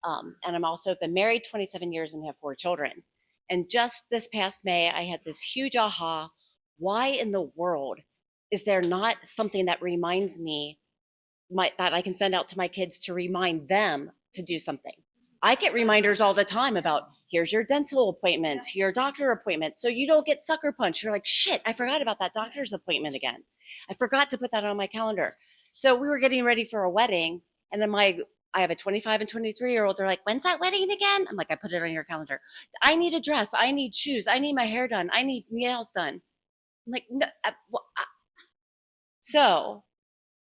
and I'm also been married 27 years and have 4 children. And just this past May, I had this huge aha. Why in the world is there not something that reminds me that I can send out to my kids to remind them to do something? I get reminders all the time about here's your dental appointments, your doctor appointments, so you don't get sucker punched. You're like, shit, I forgot about that doctor's appointment again. I forgot to put that on my calendar. So we were getting ready for a wedding, and then my I have a 25 and 23-year-old. They're like, when's that wedding again? I'm like, I put it on your calendar. I need a dress. I need shoes. I need my hair done. I need nails done. I'm like, no. So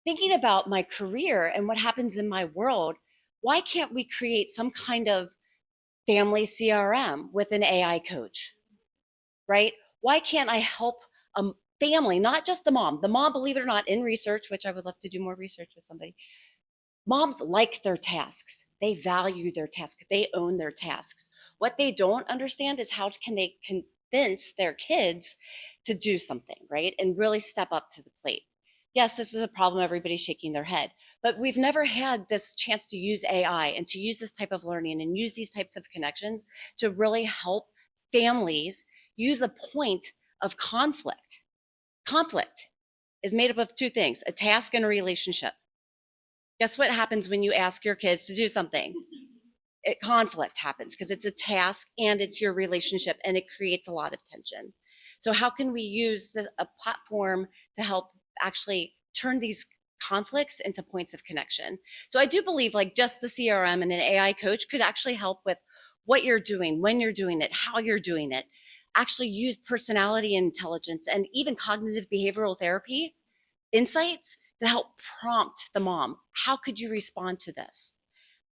thinking about my career and what happens in my world, why can't we create some kind of family CRM with an AI coach, right? Why can't I help a family, not just the mom? The mom, believe it or not, in research, which I would love to do more research with somebody, moms like their tasks. They value their tasks. They own their tasks. What they don't understand is how can they convince their kids to do something, right? And really step up to the plate. Yes, this is a problem. Everybody's shaking their head, but we've never had this chance to use AI and to use this type of learning and use these types of connections to really help families use a point of conflict. Conflict is made up of two things, a task and a relationship. Guess what happens when you ask your kids to do something? Conflict happens because it's a task and it's your relationship, and it creates a lot of tension. So how can we use a platform to help actually turn these conflicts into points of connection? So I do believe like just the CRM and an AI coach could actually help with what you're doing, when you're doing it, how you're doing it, actually use personality intelligence and even cognitive behavioral therapy insights to help prompt the mom. How could you respond to this?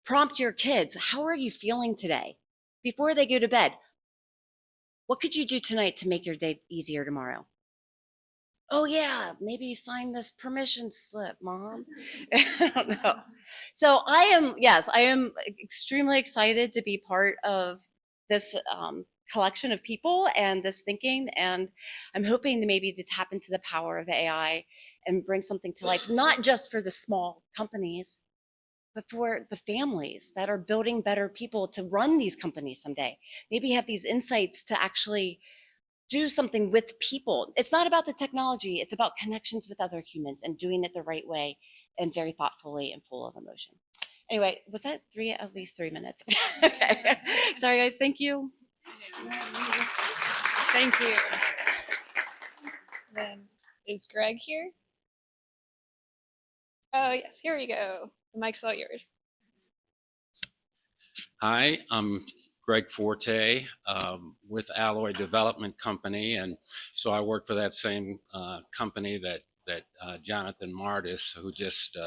Prompt your kids. How are you feeling today? Before they go to bed, what could you do tonight to make your day easier tomorrow? Oh yeah, maybe you sign this permission slip, mom. I don't know. So I am extremely excited to be part of this collection of people and this thinking, and I'm hoping to maybe to tap into the power of AI and bring something to life, not just for the small companies, but for the families that are building better people to run these companies someday. Maybe have these insights to actually do something with people. It's not about the technology, it's about connections with other humans and doing it the right way and very thoughtfully and full of emotion. Anyway, was that at least 3 minutes? Okay. Sorry guys, thank you. Thank you. Then is Greg here? Oh yes, here we go. The mic's all yours. Hi, I'm Greg Forte with Alloy Development Company, and so I work for that same company that Jonathan Martis, who just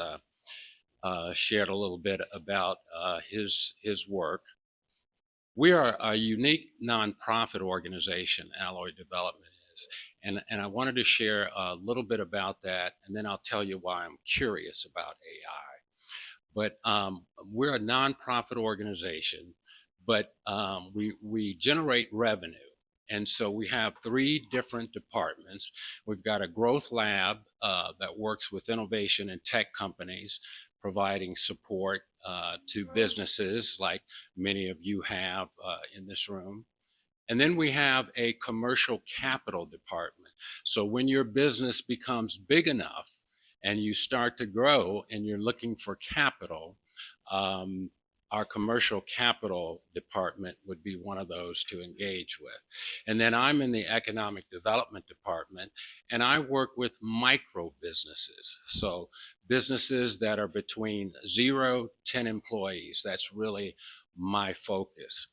shared a little bit about his work. We are a unique nonprofit organization, Alloy Development is, and I wanted to share a little bit about that, and then I'll tell you why I'm curious about AI. But we're a nonprofit organization, but we generate revenue. And so we have 3 different departments. We've got a growth lab that works with innovation and tech companies, providing support to businesses like many of you have in this room. And then we have a commercial capital department. So when your business becomes big enough and you start to grow and you're looking for capital, our commercial capital department would be one of those to engage with. And then I'm in the economic development department, and I work with micro businesses. So businesses that are between 0 to 10 employees. That's really my focus.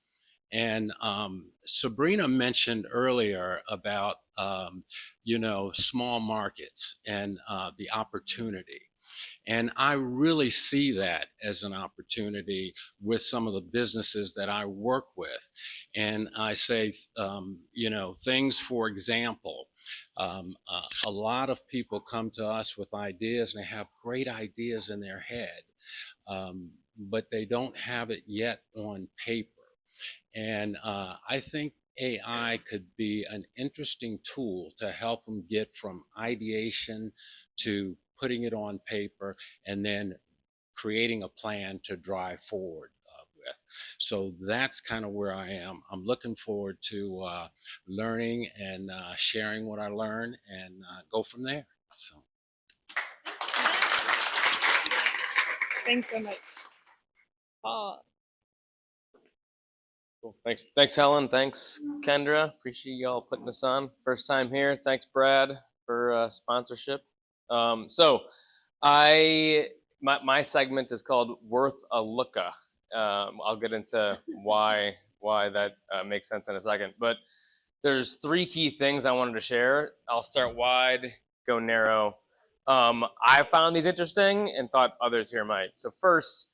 And Sabrina mentioned earlier about, small markets and the opportunity. And I really see that as an opportunity with some of the businesses that I work with. And I say, things, for example, a lot of people come to us with ideas and they have great ideas in their head, but they don't have it yet on paper. And I think AI could be an interesting tool to help them get from ideation to putting it on paper and then creating a plan to drive forward with. So that's kind of where I am. I'm looking forward to learning and sharing what I learn and go from there. So. Thanks so much. Paul. Cool. Thanks, Helen. Thanks, Kendra. Appreciate y'all putting this on. First time here. Thanks, Brad, for sponsorship. So I my segment is called Worth a Looka. I'll get into why that makes sense in a second. But there's three key things I wanted to share. I'll start wide, go narrow. I found these interesting and thought others here might. So first,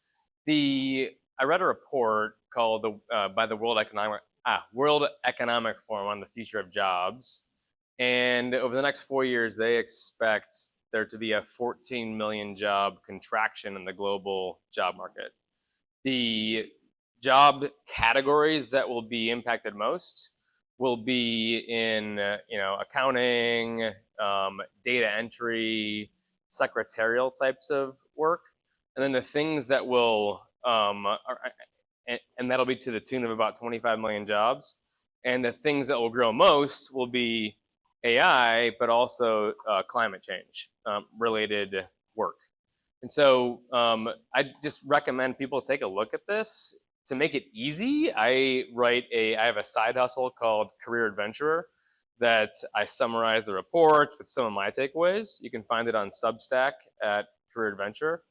I read a report called by the World Economic Forum on the future of jobs. And over the next 4 years, they expect there to be a 14 million job contraction in the global job market. The job categories that will be impacted most will be in accounting, data entry, secretarial types of work, and then the things that will and that'll be to the tune of about 25 million jobs. And the things that will grow most will be AI, but also climate change related work. And so I just recommend people take a look at this. To make it easy, I have a side hustle called Career Adventurer that I summarize the report with some of my takeaways. You can find it on Substack at Career Adventurer.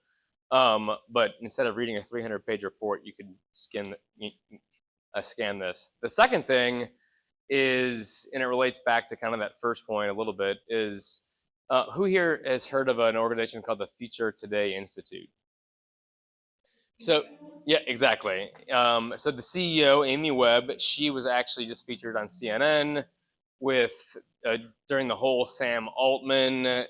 But instead of reading a 300-page report, you could scan this. The second thing is, and it relates back to kind of that first point a little bit, is who here has heard of an organization called the Future Today Institute? So, yeah, exactly. So the CEO, Amy Webb, she was actually just featured on CNN with during the whole Sam Altman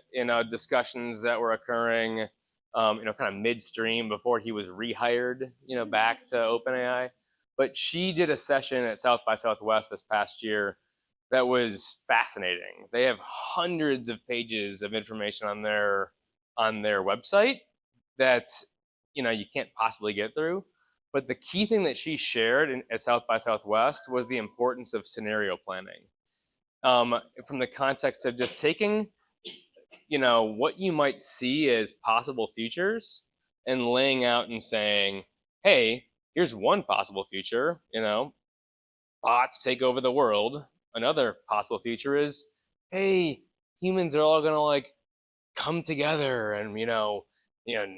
discussions that were occurring, kind of midstream before he was rehired, back to OpenAI. But she did a session at South by Southwest this past year that was fascinating. They have hundreds of pages of information on their website that you can't possibly get through. But the key thing that she shared at South by Southwest was the importance of scenario planning. From the context of just taking, what you might see as possible futures and laying out and saying, hey, here's one possible future, bots take over the world. Another possible future is, hey, humans are all gonna come together and,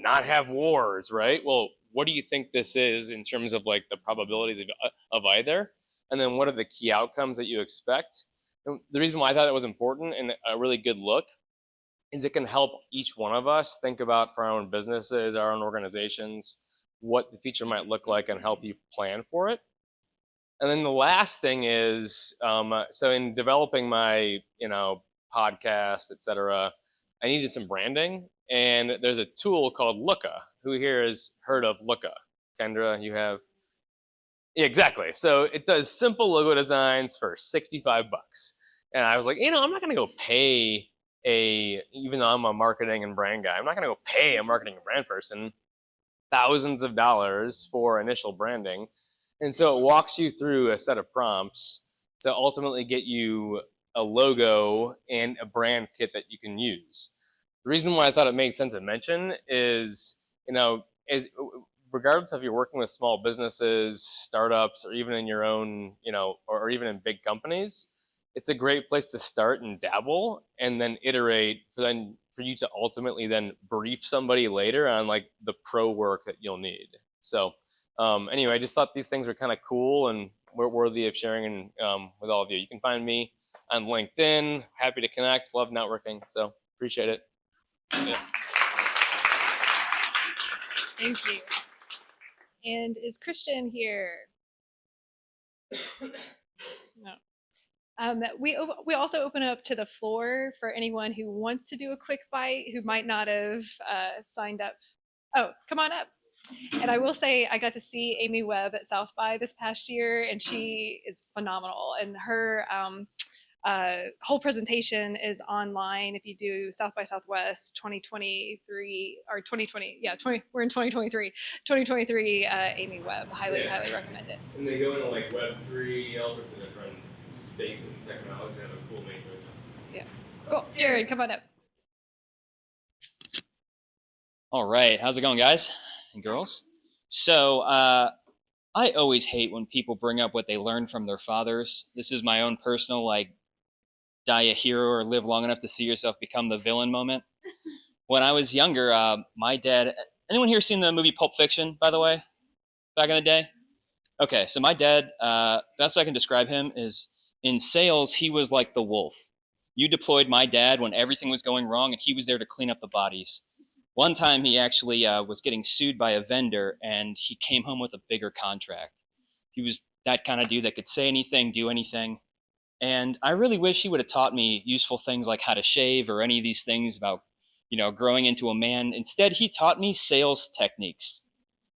not have wars, right? Well, what do you think this is in terms of the probabilities of either? And then what are the key outcomes that you expect? And the reason why I thought it was important and a really good look is it can help each one of us think about for our own businesses, our own organizations, what the future might look like and help you plan for it. And then the last thing is, so in developing my, podcast, et cetera, I needed some branding. And there's a tool called Looka. Who here has heard of Looka? Kendra, you have? Yeah, exactly. So it does simple logo designs for 65 bucks. And I was like, I'm not going to go pay even though I'm a marketing and brand guy, I'm not going to go pay a marketing and brand person thousands of dollars for initial branding. And so it walks you through a set of prompts to ultimately get you a logo and a brand kit that you can use. The reason why I thought it made sense to mention is, regardless if you're working with small businesses, startups, or even in your own, or even in big companies, it's a great place to start and dabble and then iterate for you to ultimately then brief somebody later on the pro work that you'll need. So anyway, I just thought these things were kind of cool and worthy of sharing with all of you. You can find me on LinkedIn. Happy to connect. Love networking. So appreciate it. Yeah. Thank you. And is Christian here? No. We also open up to the floor for anyone who wants to do a quick bite who might not have signed up. Oh, come on up. And I will say I got to see Amy Webb at South by this past year, and she is phenomenal. And her whole presentation is online if you do South by Southwest 2023 or 2020. Yeah, we're in 2023. 2023 Amy Webb. Highly recommend it. And they go into Web3, all sorts of different spaces and technology. They have a cool matrix. Yeah. Cool. Jared, come on up. All right, how's it going, guys and girls? So I always hate when people bring up what they learned from their fathers. This is my own personal die a hero or live long enough to see yourself become the villain moment. When I was younger, my dad anyone here seen the movie Pulp Fiction, by the way, back in the day? Okay, so my dad, best I can describe him is in sales, he was like the wolf. You deployed my dad when everything was going wrong, and he was there to clean up the bodies. One time he actually was getting sued by a vendor, and he came home with a bigger contract. He was that kind of dude that could say anything, do anything. And I really wish he would have taught me useful things like how to shave or any of these things about, growing into a man. Instead, he taught me sales techniques.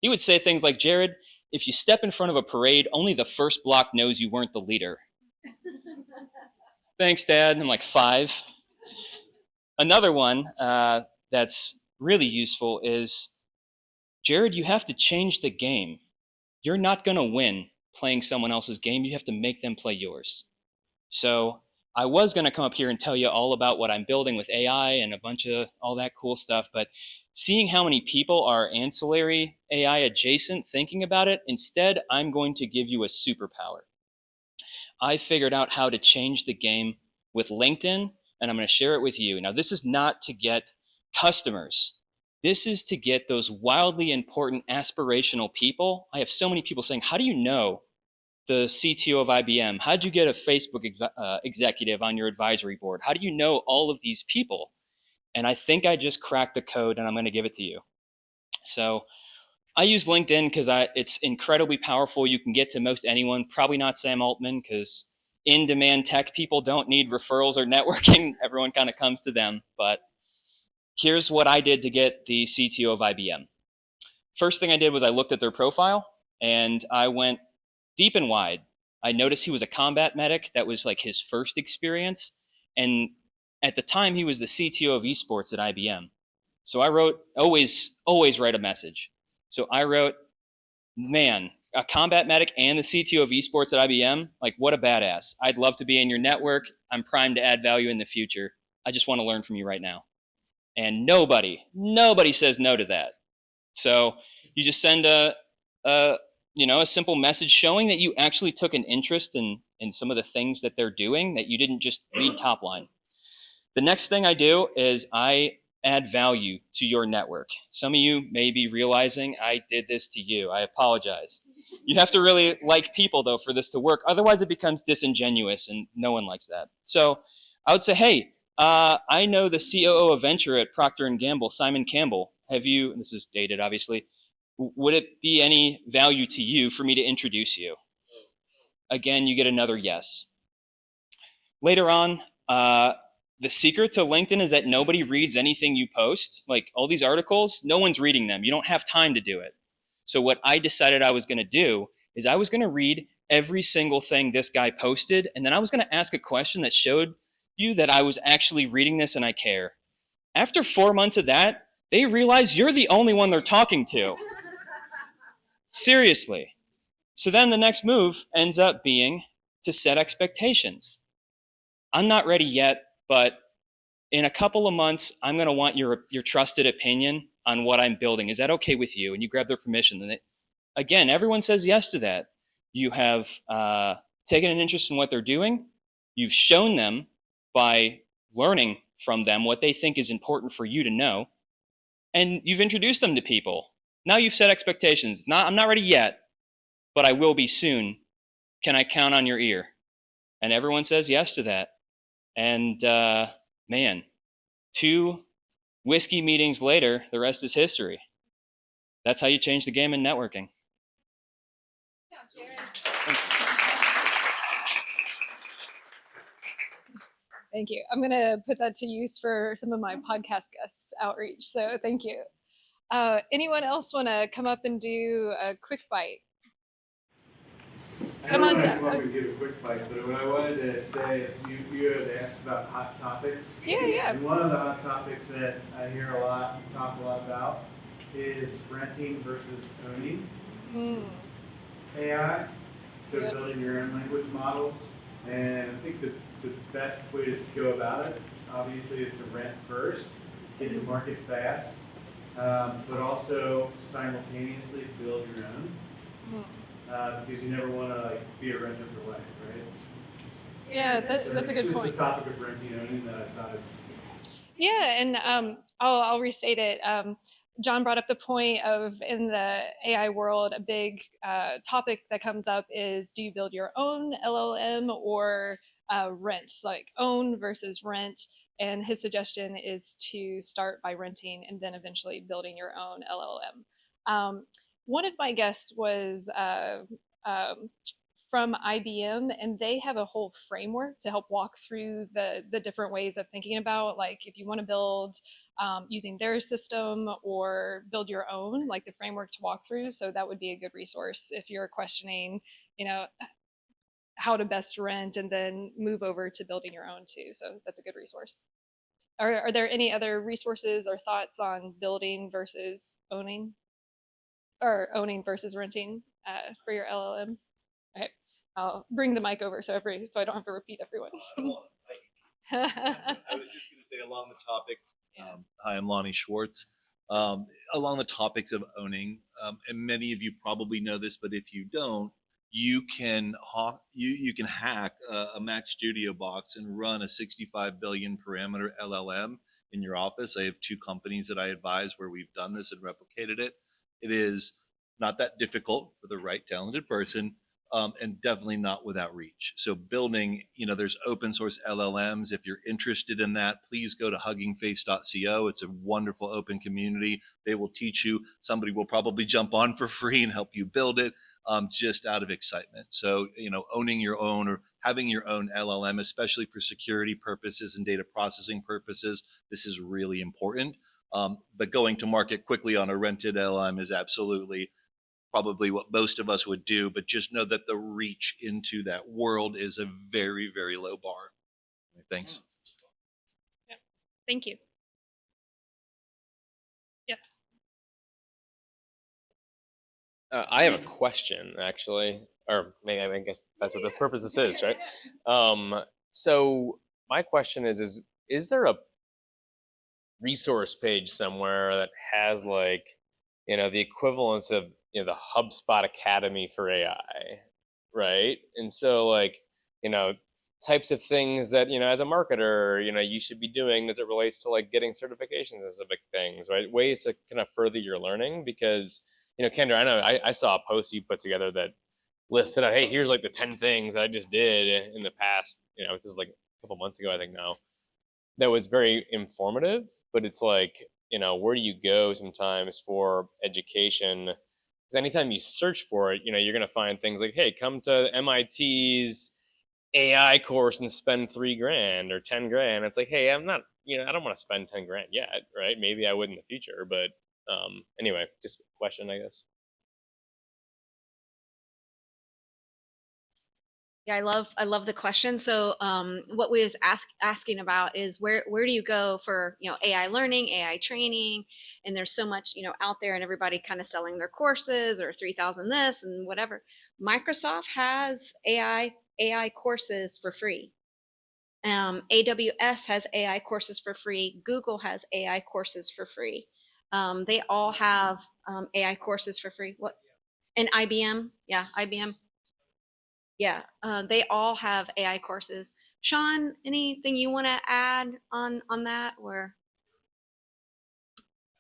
He would say things like, Jared, if you step in front of a parade, only the first block knows you weren't the leader. Thanks, Dad. I'm like 5. Another one that's really useful is, Jared, you have to change the game. You're not going to win playing someone else's game. You have to make them play yours. So I was going to come up here and tell you all about what I'm building with AI and a bunch of all that cool stuff, but seeing how many people are ancillary AI adjacent thinking about it, instead, I'm going to give you a superpower. I figured out how to change the game with LinkedIn, and I'm going to share it with you. Now, this is not to get customers. This is to get those wildly important aspirational people. I have so many people saying, how do you know the CTO of IBM? How'd you get a Facebook executive on your advisory board? How do you know all of these people? And I think I just cracked the code, and I'm going to give it to you. So I use LinkedIn because it's incredibly powerful. You can get to most anyone, probably not Sam Altman, because in-demand tech people don't need referrals or networking. Everyone kind of comes to them. But here's what I did to get the CTO of IBM. First thing I did was I looked at their profile, and I went deep and wide. I noticed he was a combat medic. That was like his first experience. And at the time, he was the CTO of esports at IBM. So I wrote, always write a message. So I wrote, man, a combat medic and the CTO of esports at IBM, like what a badass. I'd love to be in your network. I'm primed to add value in the future. I just want to learn from you right now. And nobody says no to that. So you just send a simple message showing that you actually took an interest in some of the things that they're doing, that you didn't just read top line. The next thing I do is I add value to your network. Some of you may be realizing I did this to you. I apologize. You have to really like people, though, for this to work. Otherwise, it becomes disingenuous, and no one likes that. So I would say, hey, I know the COO of venture at Procter & Gamble, Simon Campbell. Have you, and this is dated, obviously, would it be any value to you for me to introduce you? Again, you get another yes. Later on, the secret to LinkedIn is that nobody reads anything you post. Like all these articles, no one's reading them. You don't have time to do it. So what I decided I was going to do is I was going to read every single thing this guy posted, and then I was going to ask a question that showed you that I was actually reading this and I care. After 4 months of that, they realize you're the only one they're talking to. Seriously. So then the next move ends up being to set expectations. I'm not ready yet, but in a couple of months, I'm going to want your trusted opinion on what I'm building. Is that okay with you? And you grab their permission. And again, everyone says yes to that. You have taken an interest in what they're doing. You've shown them by learning from them what they think is important for you to know. And you've introduced them to people. Now you've set expectations. I'm not ready yet, but I will be soon. Can I count on your ear? And everyone says yes to that. And man, 2 whiskey meetings later, the rest is history. That's how you change the game in networking. Thank you. I'm going to put that to use for some of my podcast guest outreach. So thank you. Anyone else want to come up and do a quick bite? Come on, Jeff. I to give a quick bite, but what I wanted to say is you had asked about hot topics. Yeah. And one of the hot topics that I hear a lot, talk a lot about, is renting versus owning AI. So building your own language models. And I think the best way to go about it, obviously, is to rent first, get to market fast, but also simultaneously build your own. Because you never want to be a renter for life, right? Yeah, that's a good point. It's the topic of renting owning that I thought of. Yeah, and I'll restate it. John brought up the point of in the AI world, a big topic that comes up is, do you build your own LLM or rent, like own versus rent? And his suggestion is to start by renting and then eventually building your own LLM. One of my guests was from IBM, and they have a whole framework to help walk through the different ways of thinking about, like, if you want to build using their system or build your own, like the framework to walk through. So that would be a good resource if you're questioning, how to best rent and then move over to building your own too. So that's a good resource. Are there any other resources or thoughts on building versus owning, or owning versus renting for your LLMs? Okay, I'll bring the mic over so I don't have to repeat everyone. I was just going to say along the topic. Hi, I'm Lonnie Schwartz. Along the topics of owning, and many of you probably know this, but if you don't, you can hack a Mac Studio box and run a 65 billion parameter LLM in your office. I have 2 companies that I advise where we've done this and replicated it. It is not that difficult for the right talented person. And definitely not without reach. So building, there's open source LLMs. If you're interested in that, please go to huggingface.co. It's a wonderful open community. They will teach you. Somebody will probably jump on for free and help you build it, just out of excitement. So, owning your own or having your own LLM, especially for security purposes and data processing purposes, this is really important. But going to market quickly on a rented LLM is absolutely probably what most of us would do, but just know that the reach into that world is a very, very low bar. Thanks. Yeah. Thank you. Yes. I have a question, actually, or maybe I guess that's what the purpose of this is, right? So my question is there a resource page somewhere that has the equivalence of the HubSpot Academy for AI, right? And so types of things that as a marketer you should be doing as it relates to getting certifications and specific things, right? Ways to kind of further your learning, because Kendra, I know I saw a post you put together that listed out, hey, here's the 10 things I just did in the past, this is a couple months ago, I think now, that was very informative, but it's where do you go sometimes for education? Because anytime you search for it, you're going to find things like, hey, come to MIT's AI course and spend $3,000 or 10 grand. It's like, hey, I'm not, I don't want to spend 10 grand yet, right? Maybe I would in the future, but anyway, just a question, I guess. Yeah, I love the question. So what we was asking about is where do you go for AI learning, AI training, and there's so much out there, and everybody kind of selling their courses or 3,000 this and whatever. Microsoft has AI courses for free. AWS has AI courses for free. Google has AI courses for free. They all have AI courses for free. What? And IBM, yeah, IBM. Yeah, they all have AI courses. Sean, anything you want to add on that, or?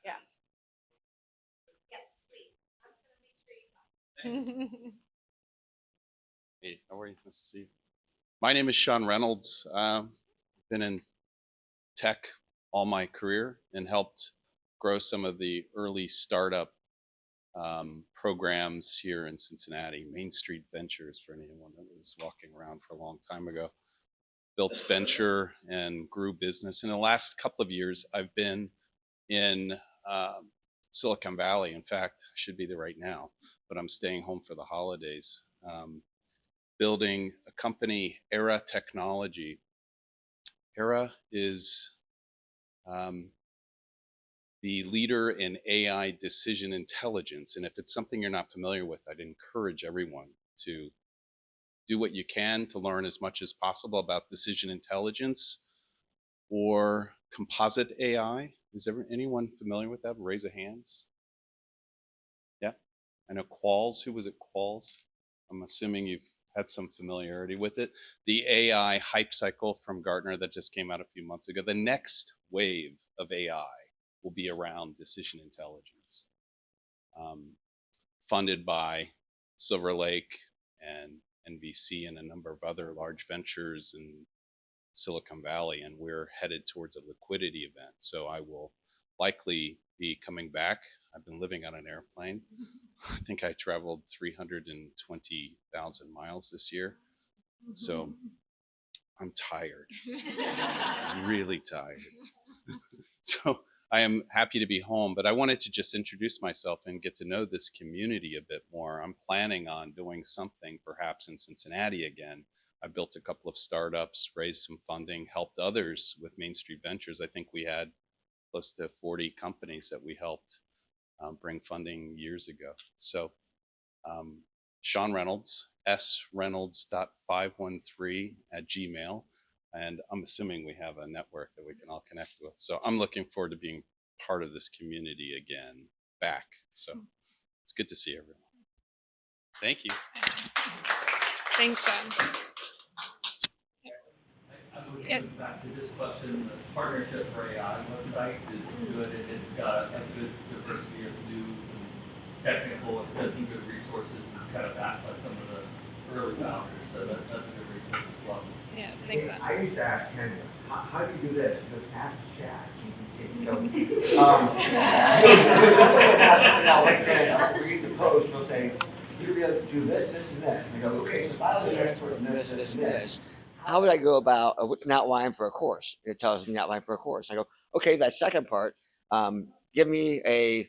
Yeah. Yes, please. Hey, how are you? Nice to see you. My name is Sean Reynolds. I've been in tech all my career and helped grow some of the early startup programs here in Cincinnati. Main Street Ventures, for anyone that was walking around for a long time ago. Built venture and grew business. In the last couple of years, I've been in Silicon Valley. In fact, I should be there right now, but I'm staying home for the holidays. Building a company, Era Technology. Era is the leader in AI decision intelligence. And if it's something you're not familiar with, I'd encourage everyone to do what you can to learn as much as possible about decision intelligence or composite AI. Is anyone familiar with that? Raise a hands. Yeah, I know Qualls. Who was it? Qualls. I'm assuming you've had some familiarity with it. The AI hype cycle from Gartner that just came out a few months ago. The next wave of AI will be around decision intelligence, funded by Silver Lake and NVC and a number of other large ventures in Silicon Valley, and we're headed towards a liquidity event. So I will likely be coming back. I've been living on an airplane. I think I traveled 320,000 miles this year. So I'm tired, really tired. So I am happy to be home, but I wanted to just introduce myself and get to know this community a bit more. I'm planning on doing something perhaps in Cincinnati again. I built a couple of startups, raised some funding, helped others with Main Street Ventures. I think we had close to 40 companies that we helped bring funding years ago. So Sean Reynolds, sreynolds.513@gmail. And I'm assuming we have a network that we can all connect with. So I'm looking forward to being part of this community again, back. So it's good to see everyone. Thank you. Thanks, Sean. Yes. Back to this question, the Partnership for AI website is good. It's got a good diversity of new and technical, it's got some good resources kind of backed by some of the early founders. So that's a good resource as well. Yeah, thanks. I used to ask Kendra, how do you do this? She goes, ask chat GPT. So, so somebody will ask something on LinkedIn, I'll read the post, and they'll say, you really do this, this, and this. And they go, okay, so if I was an expert in this, this, and this. How would I go about an outline for a course? It tells me an outline for a course. I go, okay, that second part, give me a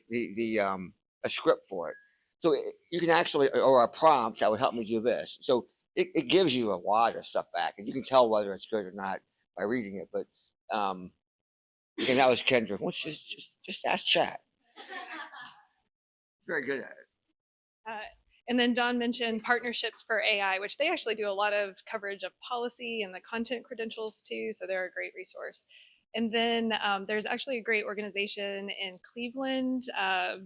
script for it. So you can actually, or a prompt that would help me do this. So it gives you a lot of stuff back, and you can tell whether it's good or not by reading it. But again, that was Kendra. Well, just ask chat. Very good at it. And then Don mentioned Partnerships for AI, which they actually do a lot of coverage of policy and the content credentials too. So they're a great resource. And then there's actually a great organization in Cleveland,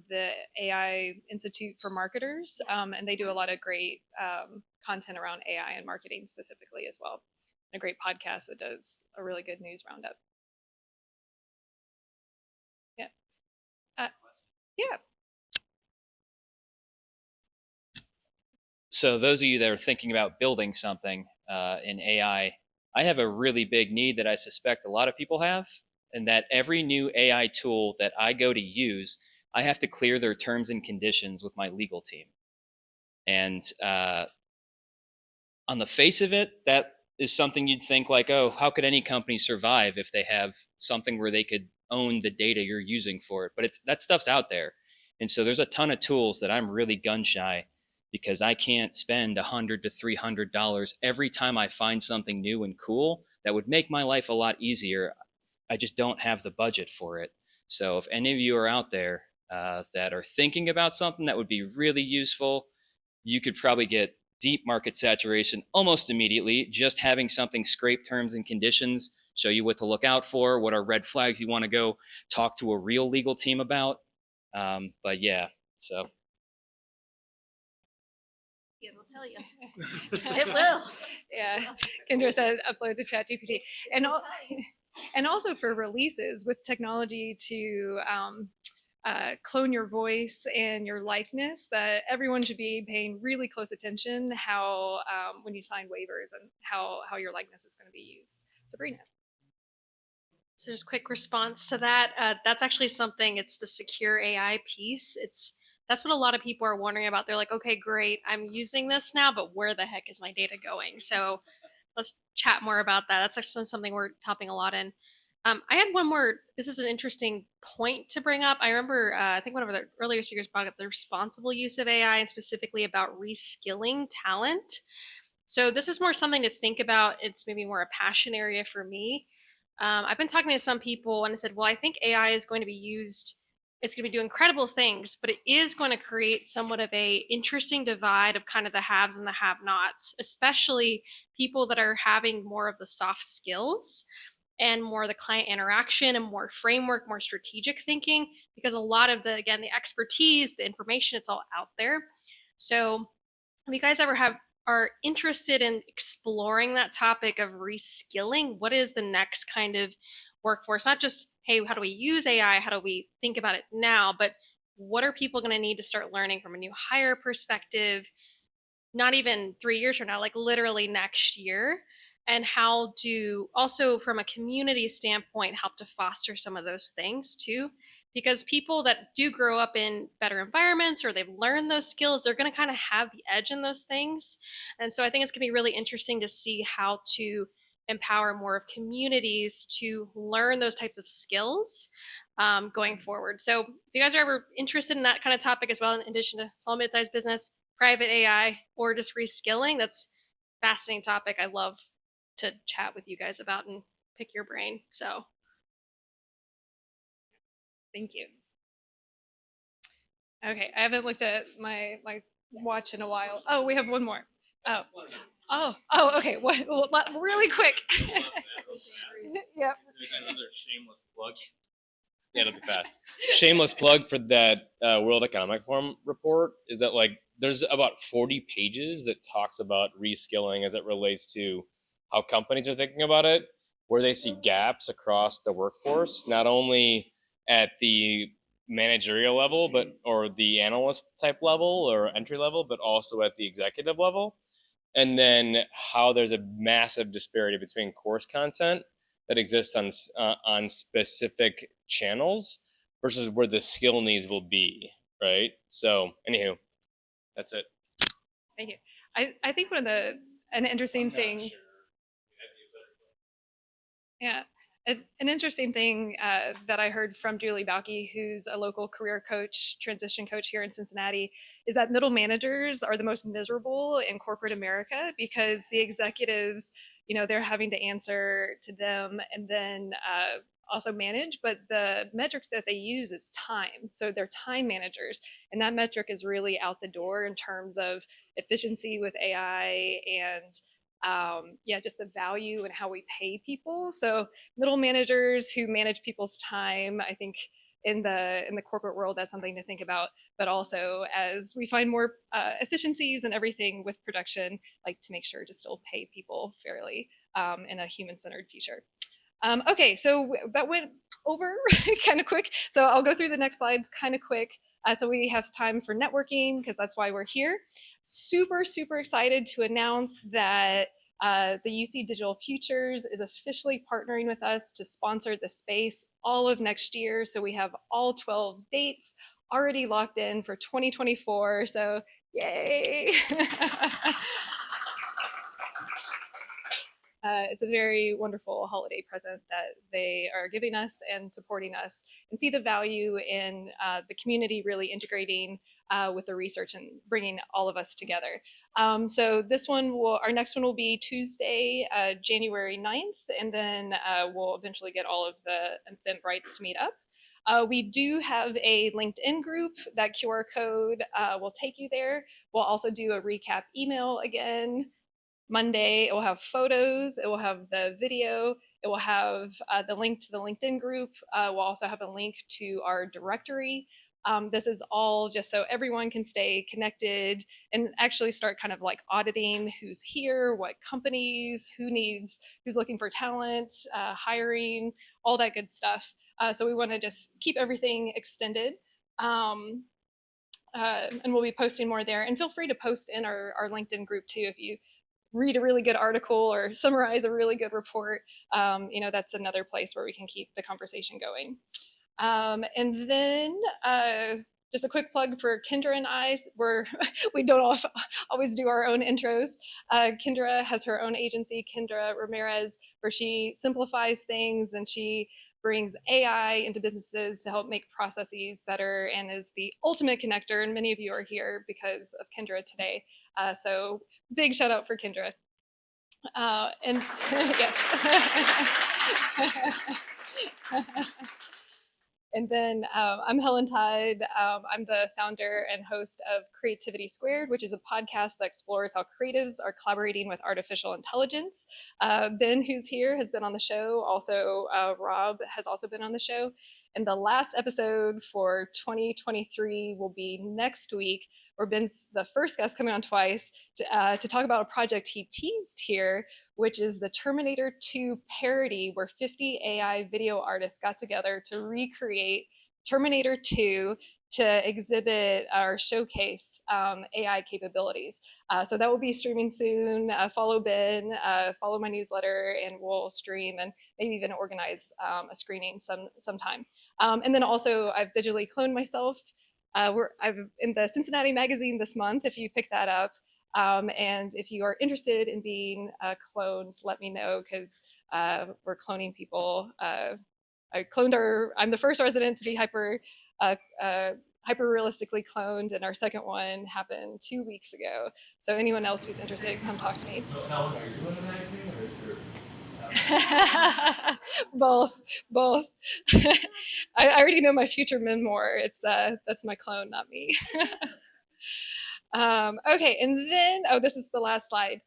the AI Institute for Marketers, and they do a lot of great content around AI and marketing specifically as well. A great podcast that does a really good news roundup. Yeah. Yeah. So those of you that are thinking about building something in AI, I have a really big need that I suspect a lot of people have, and that every new AI tool that I go to use, I have to clear their terms and conditions with my legal team. And on the face of it, that is something you'd think like, oh, how could any company survive if they have something where they could own the data you're using for it? But that stuff's out there. And so there's a ton of tools that I'm really gun shy because I can't spend $100 to $300 every time I find something new and cool that would make my life a lot easier. I just don't have the budget for it. So if any of you are out there that are thinking about something that would be really useful, you could probably get deep market saturation almost immediately, just having something scrape terms and conditions, show you what to look out for, what are red flags you want to go talk to a real legal team about. But yeah, so. It will tell you. It will. Yeah, Kendra said upload to ChatGPT, and also for releases with technology to clone your voice and your likeness, that everyone should be paying really close attention how when you sign waivers and how your likeness is going to be used. Sabrina. So just quick response to that. That's actually something, it's the secure AI piece. That's what a lot of people are wondering about. They're like, okay, great, I'm using this now, but where the heck is my data going? So let's chat more about that. That's actually something we're topping a lot in. I had one more, this is an interesting point to bring up. I remember, I think one of the earlier speakers brought up the responsible use of AI and specifically about reskilling talent. So this is more something to think about. It's maybe more a passion area for me. I've been talking to some people and I said, well, I think AI is going to be used, it's going to be doing incredible things, but it is going to create somewhat of a interesting divide of kind of the haves and the have-nots, especially people that are having more of the soft skills and more of the client interaction and more framework, more strategic thinking, because a lot of the expertise, the information, it's all out there. So if you guys ever have are interested in exploring that topic of reskilling. What is the next kind of workforce? Not just, hey, how do we use AI? How do we think about it now? But what are people going to need to start learning from a new hire perspective? Not even 3 years from now, like literally next year. And how do also from a community standpoint help to foster some of those things too, because people that do grow up in better environments or they've learned those skills, they're going to kind of have the edge in those things. And so I think it's going to be really interesting to see how to empower more of communities to learn those types of skills going forward. So if you guys are ever interested in that kind of topic as well, in addition to small mid-sized business, private AI, or just reskilling, that's a fascinating topic. I love to chat with you guys about and pick your brain. So thank you. Okay, I haven't looked at my watch in a while. Oh, we have one more. Oh, okay. Really quick. Yep. Another shameless plug. Yeah, it'll be fast. Shameless plug for that World Economic Forum report is that like there's about 40 pages that talks about reskilling as it relates to how companies are thinking about it, where they see gaps across the workforce, not only at the managerial level, or the analyst type level or entry level, but also at the executive level. And then how there's a massive disparity between course content that exists on specific channels versus where the skill needs will be, right? So, anywho, that's it. Thank you. I think an interesting thing. Yeah. An interesting thing that I heard from Julie Balke, who's a local career coach, transition coach here in Cincinnati, is that middle managers are the most miserable in corporate America because the executives, they're having to answer to them and then also manage, but the metrics that they use is time. So they're time managers, and that metric is really out the door in terms of efficiency with AI and just the value and how we pay people. So middle managers who manage people's time, I think in the corporate world, that's something to think about. But also as we find more efficiencies and everything with production, like to make sure to still pay people fairly in a human-centered future. Okay, so that went over kind of quick. So I'll go through the next slides kind of quick. So we have time for networking because that's why we're here. Super, super excited to announce that the UC Digital Futures is officially partnering with us to sponsor the space all of next year. So we have all 12 dates already locked in for 2024. So yay. It's a very wonderful holiday present that they are giving us and supporting us, and see the value in the community really integrating with the research and bringing all of us together. So this one our next one will be Tuesday, January 9th, and then we'll eventually get all of the Eventbrites to meet up. We do have a LinkedIn group. That QR code will take you there. We'll also do a recap email again. Monday, it will have photos, it will have the video, it will have the link to the LinkedIn group. We'll also have a link to our directory. This is all just so everyone can stay connected and actually start kind of like auditing who's here, what companies, who's looking for talent, hiring, all that good stuff. So we want to just keep everything extended. And we'll be posting more there. And feel free to post in our LinkedIn group too if you read a really good article or summarize a really good report. That's another place where we can keep the conversation going. And then just a quick plug for Kendra and I. We don't always do our own intros. Kendra has her own agency, Kendra Ramirez, where she simplifies things and she brings AI into businesses to help make processes better and is the ultimate connector. And many of you are here because of Kendra today. So big shout out for Kendra. And yes. And then I'm Helen Tide. I'm the founder and host of Creativity Squared, which is a podcast that explores how creatives are collaborating with artificial intelligence. Ben, who's here, has been on the show. Also, Rob has also been on the show. And the last episode for 2023 will be next week where Ben's the first guest coming on twice to talk about a project he teased here, which is the Terminator 2 parody, where 50 AI video artists got together to recreate Terminator 2 to exhibit or showcase AI capabilities. So that will be streaming soon. Follow Ben, follow my newsletter, and we'll stream and maybe even organize a screening sometime. And then also, I've digitally cloned myself. I'm in the Cincinnati magazine this month, if you pick that up. And if you are interested in being cloned, let me know, because we're cloning people. I'm the first resident to be hyper realistically cloned, and our second one happened 2 weeks ago. So anyone else who's interested, come talk to me. So, Ellen, are you doing the magazine or is your both. I already know my future memoir. It's that's my clone, not me. Okay, and then this is the last slide.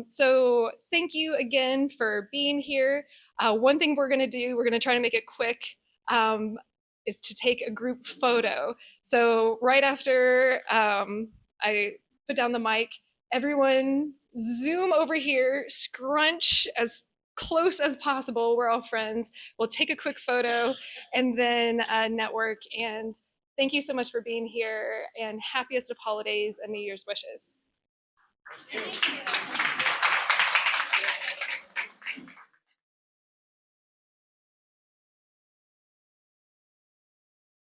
So thank you again for being here. One thing we're gonna do, we're gonna try to make it quick, is to take a group photo. So right after I put down the mic, everyone zoom over here, scrunch as close as possible. We're all friends. We'll take a quick photo and then network. And thank you so much for being here, and happiest of holidays and New Year's wishes. Thank you.